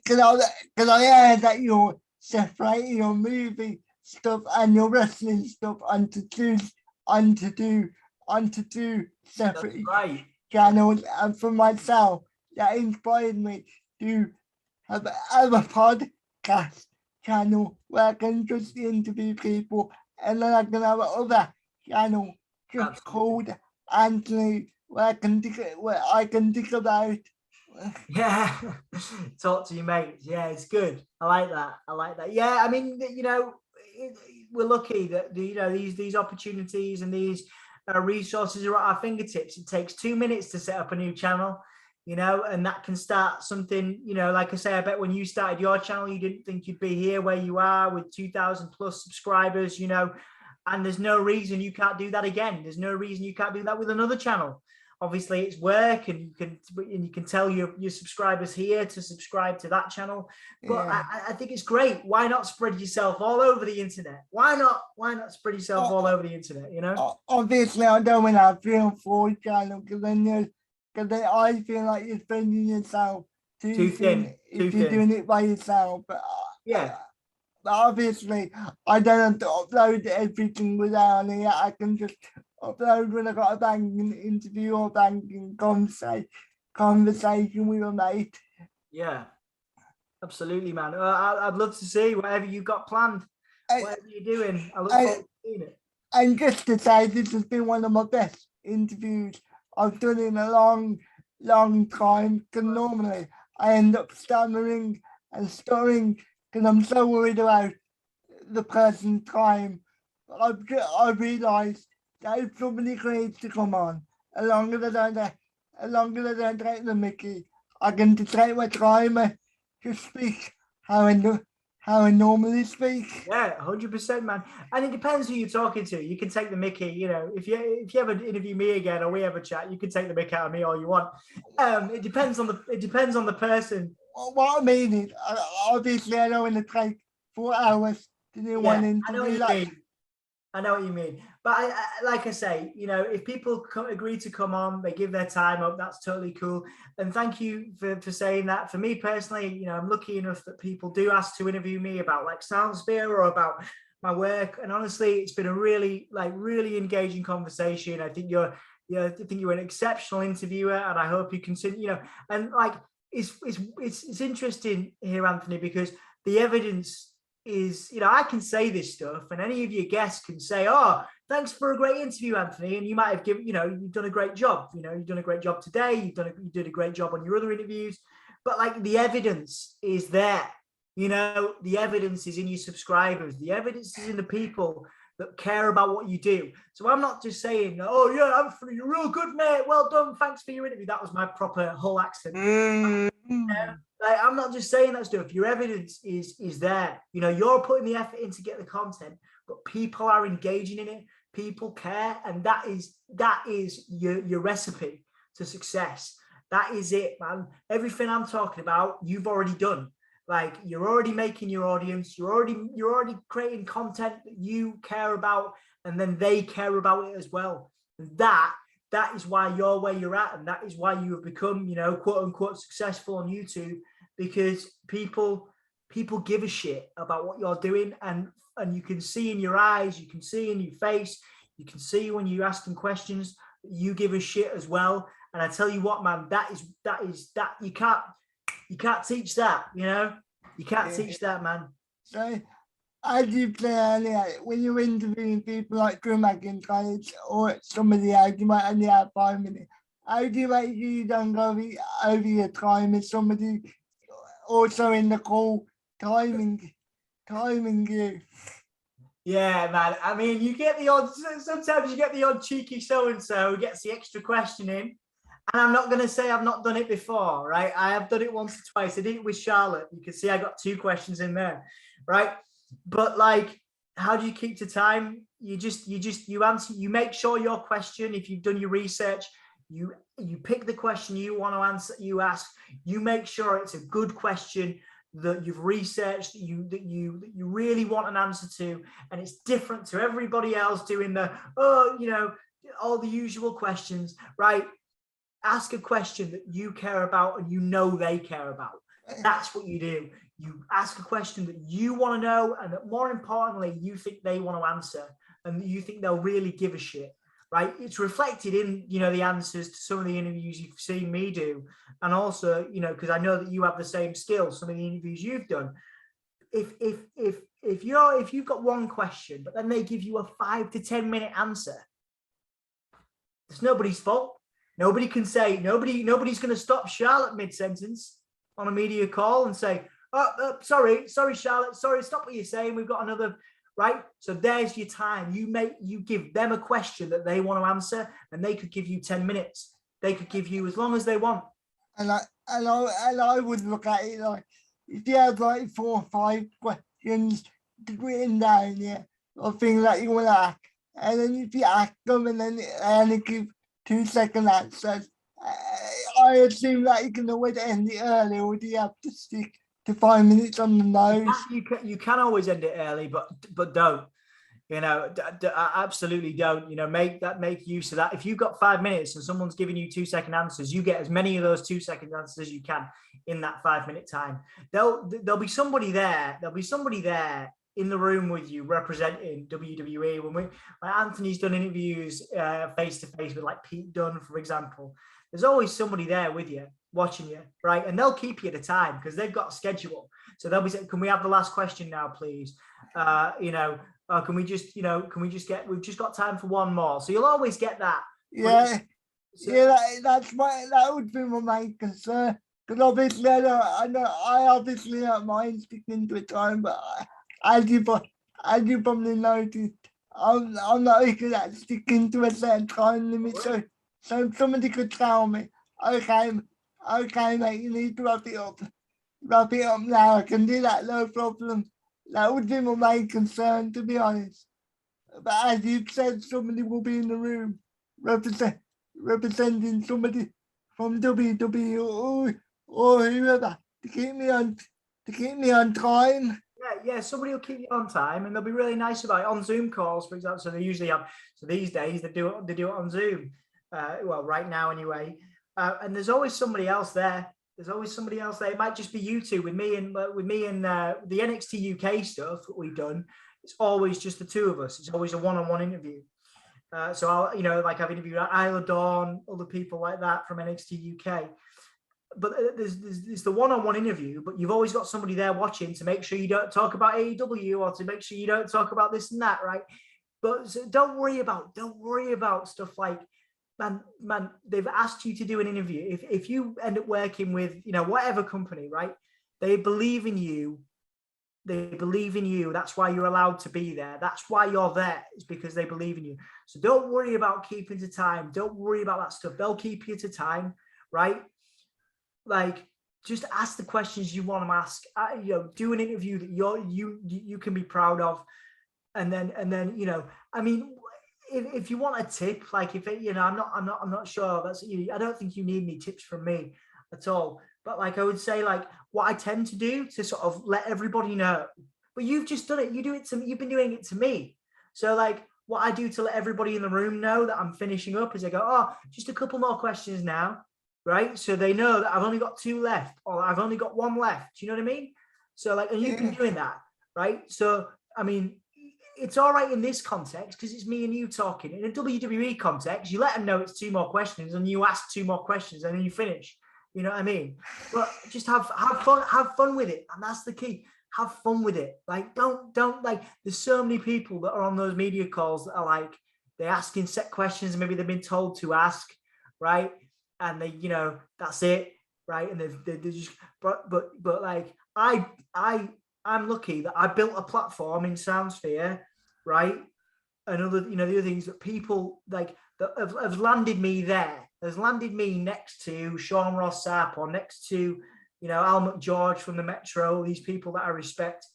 Can I add that you're separating your movie stuff and your wrestling stuff onto two separate That's right. channels. And for myself, that inspired me to have a podcast channel where I can just interview people, and then I can have another channel just Absolutely. called Anthony where I can think about. Yeah, talk to your mates. Yeah, it's good. I like that. I like that. Yeah, I mean, we're lucky that these opportunities and these resources are at our fingertips. It takes 2 minutes to set up a new channel, and that can start something. Like I say, I bet when you started your channel, you didn't think you'd be here where you are with 2,000 plus subscribers. And there's no reason you can't do that again. There's no reason you can't do that with another channel. Obviously, it's work, and you can tell your subscribers here to subscribe to that channel. But Yeah. I think it's great. Why not spread yourself all over the internet? Why not spread yourself all over the internet? Obviously, I don't want to have 3 or 4 channels because then I feel like you're spending yourself too thin if you're doing it by yourself. But Yeah. But obviously, I don't have to upload everything without it. I can just upload when I got a banking interview or banking conversation with a mate. Yeah, absolutely, man. I'd love to see whatever you've got planned, whatever you're doing. I look forward to seeing it. And just to say, this has been one of my best interviews I've done in a long time. Because normally I end up stammering and stuttering because I'm so worried about the person's time. I realised that if somebody agrees to come on, as long as I don't take the mickey, I can take my time to speak how I normally speak. Yeah, 100%, man. And it depends who you're talking to. You can take the mickey, if you ever interview me again or we ever chat, you can take the mickey out of me all you want. It depends on the person. What I mean is, obviously, I don't want to take 4 hours to do one interview. I know what you mean. But like I say, if people agree to come on, they give their time up, that's totally cool. And thank you for saying that. For me personally, I'm lucky enough that people do ask to interview me about like Soundsphere or about my work. And honestly, it's been a really engaging conversation. I think you're an exceptional interviewer, and I hope you continue, and like it's interesting here, Anthony, because the evidence is, I can say this stuff and any of your guests can say, oh, thanks for a great interview, Anthony. And you might have given, you've done a great job. You've done a great job today. You did a great job on your other interviews. But like the evidence is there. The evidence is in your subscribers. The evidence is in the people that care about what you do. So I'm not just saying, oh yeah, Anthony, you're real good, mate. Well done. Thanks for your interview. That was my proper Hull accent. I'm not just saying that stuff. Your evidence is there. You're putting the effort in to get the content, but people are engaging in it. People care, and that is your recipe to success. That is it, man. Everything I'm talking about, you've already done. Like, you're already making your audience. You're already creating content that you care about, and then they care about it as well. And that is why you're where you're at, and that is why you have become, quote unquote, successful on YouTube, because people give a shit about what you're doing, and you can see in your eyes, you can see in your face, you can see when you're asking questions, you give a shit as well. And I tell you what, man, that you can't teach that, you can't teach that, man. So, as you say earlier, when you're interviewing people like Drew McIntyre or somebody else, you might only have 5 minutes. How do you make sure you don't go over your time? Is somebody also in the call timing you? Yeah, man. I mean, sometimes you get the odd cheeky so-and-so who gets the extra question in. And I'm not going to say I've not done it before, right? I have done it once or twice. I did it with Charlotte. You can see I got 2 questions in there, right? But like, how do you keep to time? You answer, you make sure your question, if you've done your research, you pick the question you want to answer, you ask, you make sure it's a good question that you've researched, that you really want an answer to, and it's different to everybody else doing all the usual questions, right? Ask a question that you care about and they care about. That's what you do. You ask a question that you want to know, and that more importantly, you think they want to answer, and you think they'll really give a shit. Right? It's reflected in, you know, the answers to some of the interviews you've seen me do, and also, you know, because I know that you have the same skills. Some of the interviews you've done. If you've got one question, but then they give you a 5 to 10 minute answer, it's nobody's fault. Nobody can say nobody's going to stop Charlotte mid sentence on a media call and say, sorry, Charlotte, sorry, stop what you're saying. We've got another. Right. So there's your time. You give them a question that they want to answer, and they could give you 10 minutes. They could give you as long as they want. And I would look at it like, if you have like 4 or 5 questions written down, yeah, or things that you want to ask, and then if you ask them and then only give 2-second answers, I assume that you can always end it early, or do you have to stick to 5 minutes on the nose? You can always end it early, but don't. You know, absolutely don't. You know, make use of that. If you've got 5 minutes and someone's giving you 2-second answers, you get as many of those 2-second answers as you can in that 5 minute time. There'll be somebody there. There'll be somebody there in the room with you representing WWE. When Anthony's done interviews face to face with like Pete Dunne, for example, there's always somebody there with you, watching you, right? And they'll keep you at a time because they've got a schedule. So they'll be saying, "Can we have the last question now, please? You know, can we just get? We've just got time for one more." So you'll always get that. Yeah, that would be my main concern. Because obviously, I obviously don't mind sticking to a time, but as you probably noticed, I'm not really good at sticking to a certain time limit. So somebody could tell me, okay, mate, you need to wrap it up now. I can do that, no problem. That would be my main concern, to be honest. But as you said, somebody will be in the room representing somebody from WWE or whoever to keep me on time. Yeah, somebody will keep you on time, and they'll be really nice about it on Zoom calls, for example. So they usually have. So these days they do it on Zoom. Well, right now anyway. And there's always somebody else there. It might just be you two with me and the NXT UK stuff that we've done. It's always just the two of us. It's always a one-on-one interview. So I'll, you know, like I've interviewed Isla Dawn, other people like that from NXT UK. But there's the one-on-one interview, but you've always got somebody there watching to make sure you don't talk about AEW or to make sure you don't talk about this and that, right? But so don't worry about stuff like, man, they've asked you to do an interview. If you end up working with, you know, whatever company, right? They believe in you. That's why you're allowed to be there. That's why you're there. It's because they believe in you. So don't worry about keeping to time. Don't worry about that stuff. They'll keep you to time, right? Like, just ask the questions you want to ask. You know, do an interview that you can be proud of, and then you know, I mean, if you want a tip, like if it, you know, I'm not sure. I don't think you need any tips from me at all. But like I would say, like what I tend to do to sort of let everybody know. But you've just done it. You do it to me. You've been doing it to me. So like what I do to let everybody in the room know that I'm finishing up is I go, oh, just a couple more questions now. Right, so they know that I've only got 2 left, or I've only got 1 left. Do you know what I mean? So like, and you've been doing that, right? So I mean, it's all right in this context because it's me and you talking. In a WWE context, you let them know it's 2 more questions, and you ask 2 more questions, and then you finish. You know what I mean? But just have fun with it, and that's the key. Have fun with it. Like, don't like. There's so many people that are on those media calls that are like, they're asking set questions, and maybe they've been told to ask, right? And they, you know, that's it, right? And they just, but like I'm lucky that I built a platform in Soundsphere, right? And other, you know, the other things that people like that have landed me there, has landed me next to Sean Ross Sapp or next to, you know, Al McGeorge from the Metro, these people that I respect,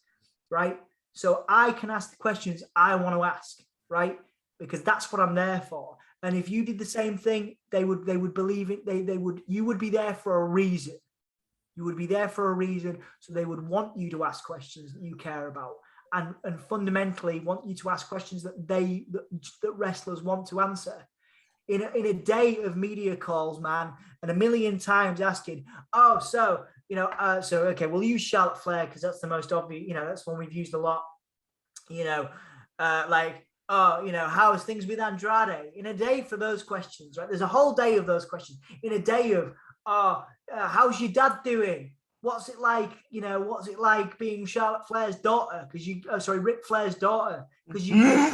right? So I can ask the questions I want to ask, right? Because that's what I'm there for. And if you did the same thing, they would believe it. You would be there for a reason. You would be there for a reason. So they would want you to ask questions that you care about, and fundamentally want you to ask questions that wrestlers want to answer. In a day of media calls, man, and a million times asking, oh, so So okay, we'll use Charlotte Flair because that's the most obvious. That's one we've used a lot. How's things with Andrade? In a day for those questions, right? There's a whole day of those questions. In a day of, how's your dad doing? What's it like? What's it like being Charlotte Flair's daughter? Ric Flair's daughter. Because you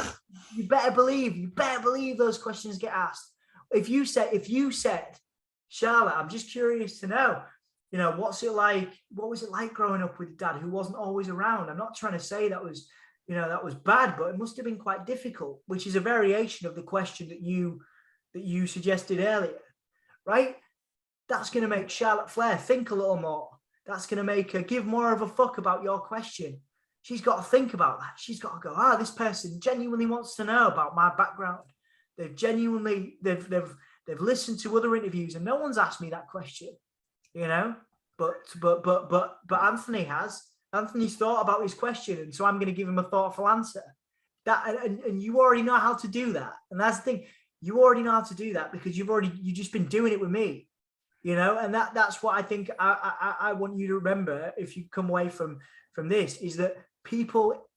better believe those questions get asked. If you said, Charlotte, I'm just curious to know, what's it like? What was it like growing up with dad who wasn't always around? I'm not trying to say that was bad, but it must have been quite difficult, which is a variation of the question that you suggested earlier, right? That's going to make Charlotte Flair think a little more. That's going to make her give more of a fuck about your question. She's got to think about that. She's got to go, this person genuinely wants to know about my background. They've listened to other interviews and no one's asked me that question, but Anthony has. Anthony's thought about his question, and so I'm going to give him a thoughtful answer. And you already know how to do that. And that's the thing. You already know how to do that because you've just been doing it with me, and that's what I think I want you to remember if you come away from this, is that people,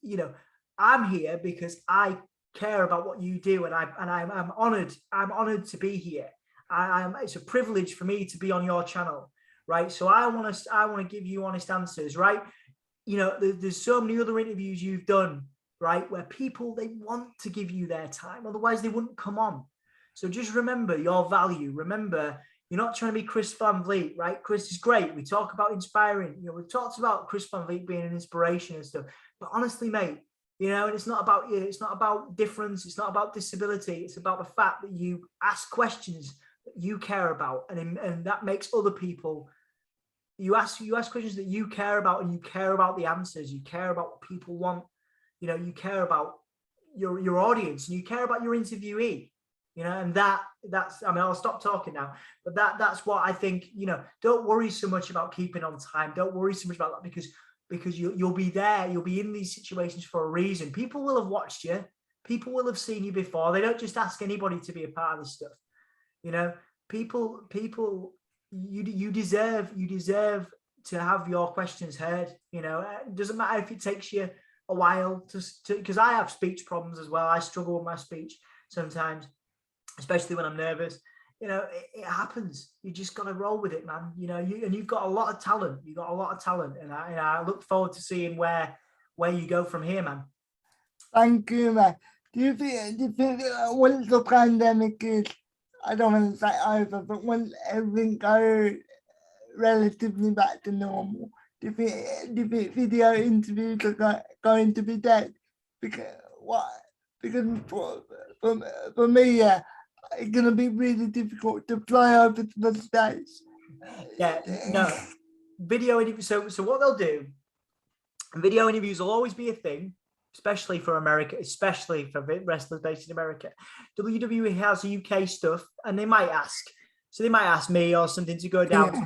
I'm here because I care about what you do, and I'm honored to be here. It's a privilege for me to be on your channel, right? So I want to give you honest answers, right? There's so many other interviews you've done, right, where people, they want to give you their time, otherwise they wouldn't come on. So just remember your value. Remember, you're not trying to be Chris Van Vliet, right? Chris is great. We talk about inspiring. We've talked about Chris Van Vliet being an inspiration and stuff. But honestly, mate, and it's not about you. It's not about difference. It's not about disability. It's about the fact that you ask questions that you care about, and that makes other people. You ask questions that you care about, and you care about the answers. You care about what people want. You care about your audience, and you care about your interviewee. And that's. I mean, I'll stop talking now. But that's what I think. Don't worry so much about keeping on time. Don't worry so much about that because you'll be there. You'll be in these situations for a reason. People will have watched you. People will have seen you before. They don't just ask anybody to be a part of this stuff. People. You deserve to have your questions heard. It doesn't matter if it takes you a while to because I have speech problems as well. I struggle with my speech sometimes, especially when I'm nervous. It happens. You just got to roll with it, man. You've got a lot of talent. You've got a lot of talent, and I look forward to seeing where you go from here, man. Thank you, man. Do you think once the pandemic is, I don't want to say over, but once everything goes relatively back to normal, do you think video interviews are going to be dead? Because for me, it's going to be really difficult to fly over to the States. Yeah, no. Video interviews. So what they'll do, video interviews will always be a thing, especially for America, especially for wrestlers based in America. WWE has UK stuff, and they might ask me or something to go down to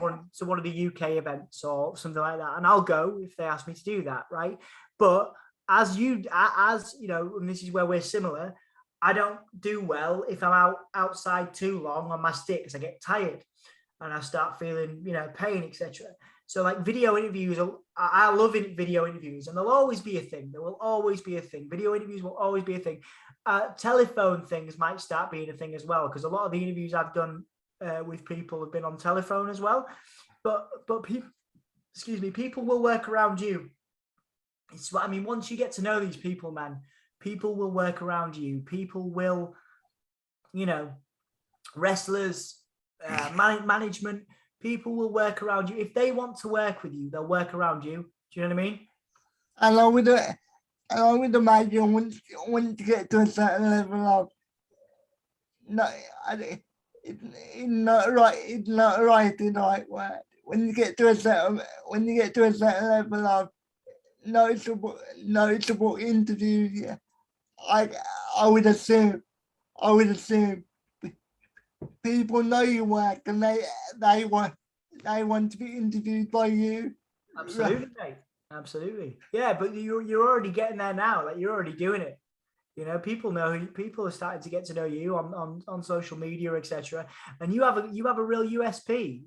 one of the UK events or something like that, and I'll go if they ask me to do that, right? But as you know, and this is where we're similar, I don't do well if I'm outside too long on my stick because I get tired and I start feeling, pain, etc. So like video interviews, I love video interviews, and they'll always be a thing. There will always be a thing. Video interviews will always be a thing. Telephone things might start being a thing as well, because a lot of the interviews I've done with people have been on telephone as well. But people will work around you. Once you get to know these people, man, people will work around you. People will, wrestlers, management. People will work around you. If they want to work with you, they'll work around you. Do you know what I mean? And I would imagine once you get to a certain level of, it's not right in the right word. When you get to a certain level of noticeable interviews, yeah, I would assume people know your work and they want to be interviewed by you. Absolutely, mate. Absolutely. Yeah, but you're already getting there now. Like, you're already doing it. People are starting to get to know you on social media, etc. And you have a real USP.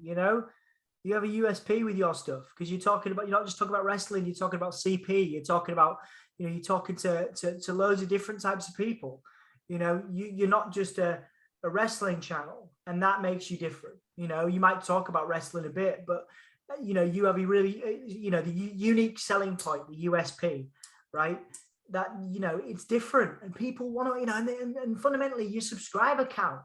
You have a USP with your stuff because you're not just talking about wrestling. You're talking about CP. You're talking about, you're talking to loads of different types of people. You're not just a wrestling channel, and that makes you different. You might talk about wrestling a bit, but you have a really, the unique selling point, the USP, right? That, it's different, and people want to, and fundamentally your subscriber count,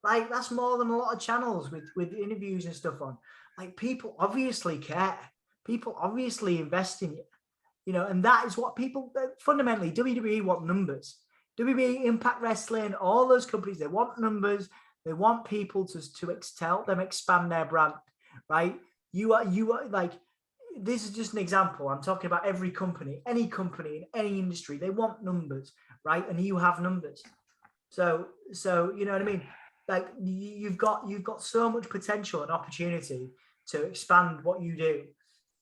like that's more than a lot of channels with interviews and stuff on. Like, people obviously care. People obviously invest in you, and that is what people fundamentally, WWE want numbers. WWE, Impact Wrestling, all those companies, they want numbers. They want people to help them expand their brand, right? You are like, this is just an example. I'm talking about every company, any company in any industry. They want numbers, right? And you have numbers. So you know what I mean? Like, you've got so much potential and opportunity to expand what you do.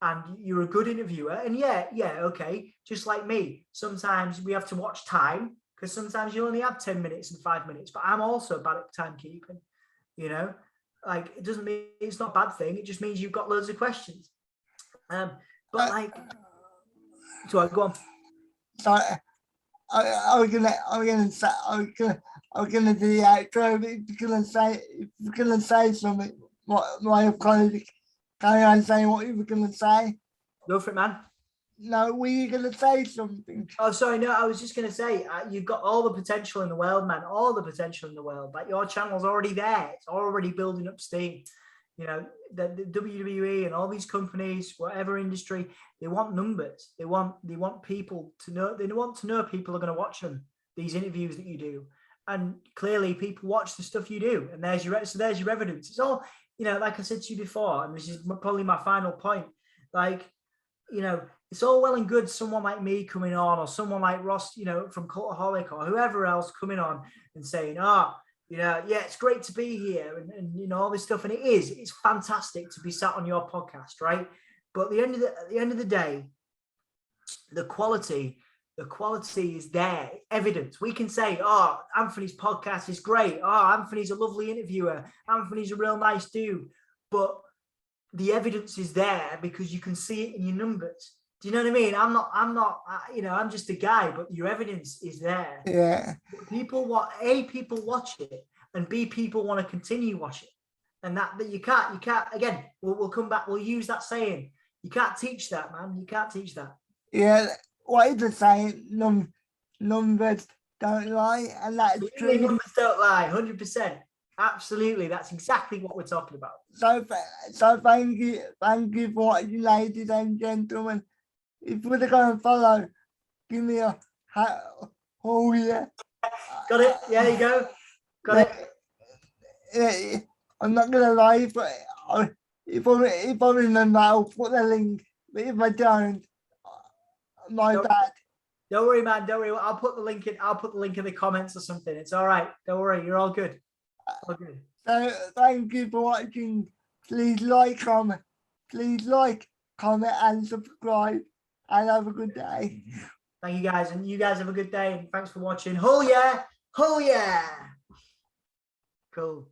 And you're a good interviewer. And okay, just like me, sometimes we have to watch time, because sometimes you only have 10 minutes and 5 minutes, but I'm also bad at timekeeping, like, it doesn't mean it's not a bad thing. It just means you've got loads of questions. But like, so go on. So I was gonna do the outro, but if you're gonna say something, my apologies. Carry on saying what you were gonna say. Go for it, man. No, were you gonna say something? Oh, sorry. No, I was just going to say, you've got all the potential in the world, man. All the potential in the world. Like, your channel's already there. It's already building up steam. The WWE and all these companies, whatever industry, they want numbers. They want people to know. They want to know people are going to watch them, these interviews that you do. And clearly people watch the stuff you do. And there's your evidence. It's all, like I said to you before, and this is probably my final point. Like, it's all well and good someone like me coming on, or someone like Ross, from Cultaholic, or whoever else coming on and saying, it's great to be here, and all this stuff. And it's fantastic to be sat on your podcast, right? But at the end of the day, the quality is there, evidence. We can say, Anthony's podcast is great. Anthony's a lovely interviewer. Anthony's a real nice dude. But the evidence is there because you can see it in your numbers. Do you know what I mean? I'm not, I'm just a guy, but your evidence is there. Yeah. People watch it, and B, people want to continue watching. And that you can't, again, we'll come back. We'll use that saying. You can't teach that, man. You can't teach that. Yeah. What is the saying? Numbers don't lie. And that's true. Numbers don't lie. 100%. Absolutely. That's exactly what we're talking about. So thank you for watching, ladies and gentlemen. If you're going to follow, give me a oh yeah. Got it? Yeah, you go. Got it. I'm not gonna lie, but if I remember, I'll put the link. But if I don't, my bad. Don't worry, man. Don't worry. I'll put the link in the comments or something. It's all right. Don't worry. You're all good. All good. So thank you for watching. Please like, comment, and subscribe. And have a good day. Thank you, guys. And you guys have a good day. And thanks for watching. Oh, yeah. Oh, yeah. Cool.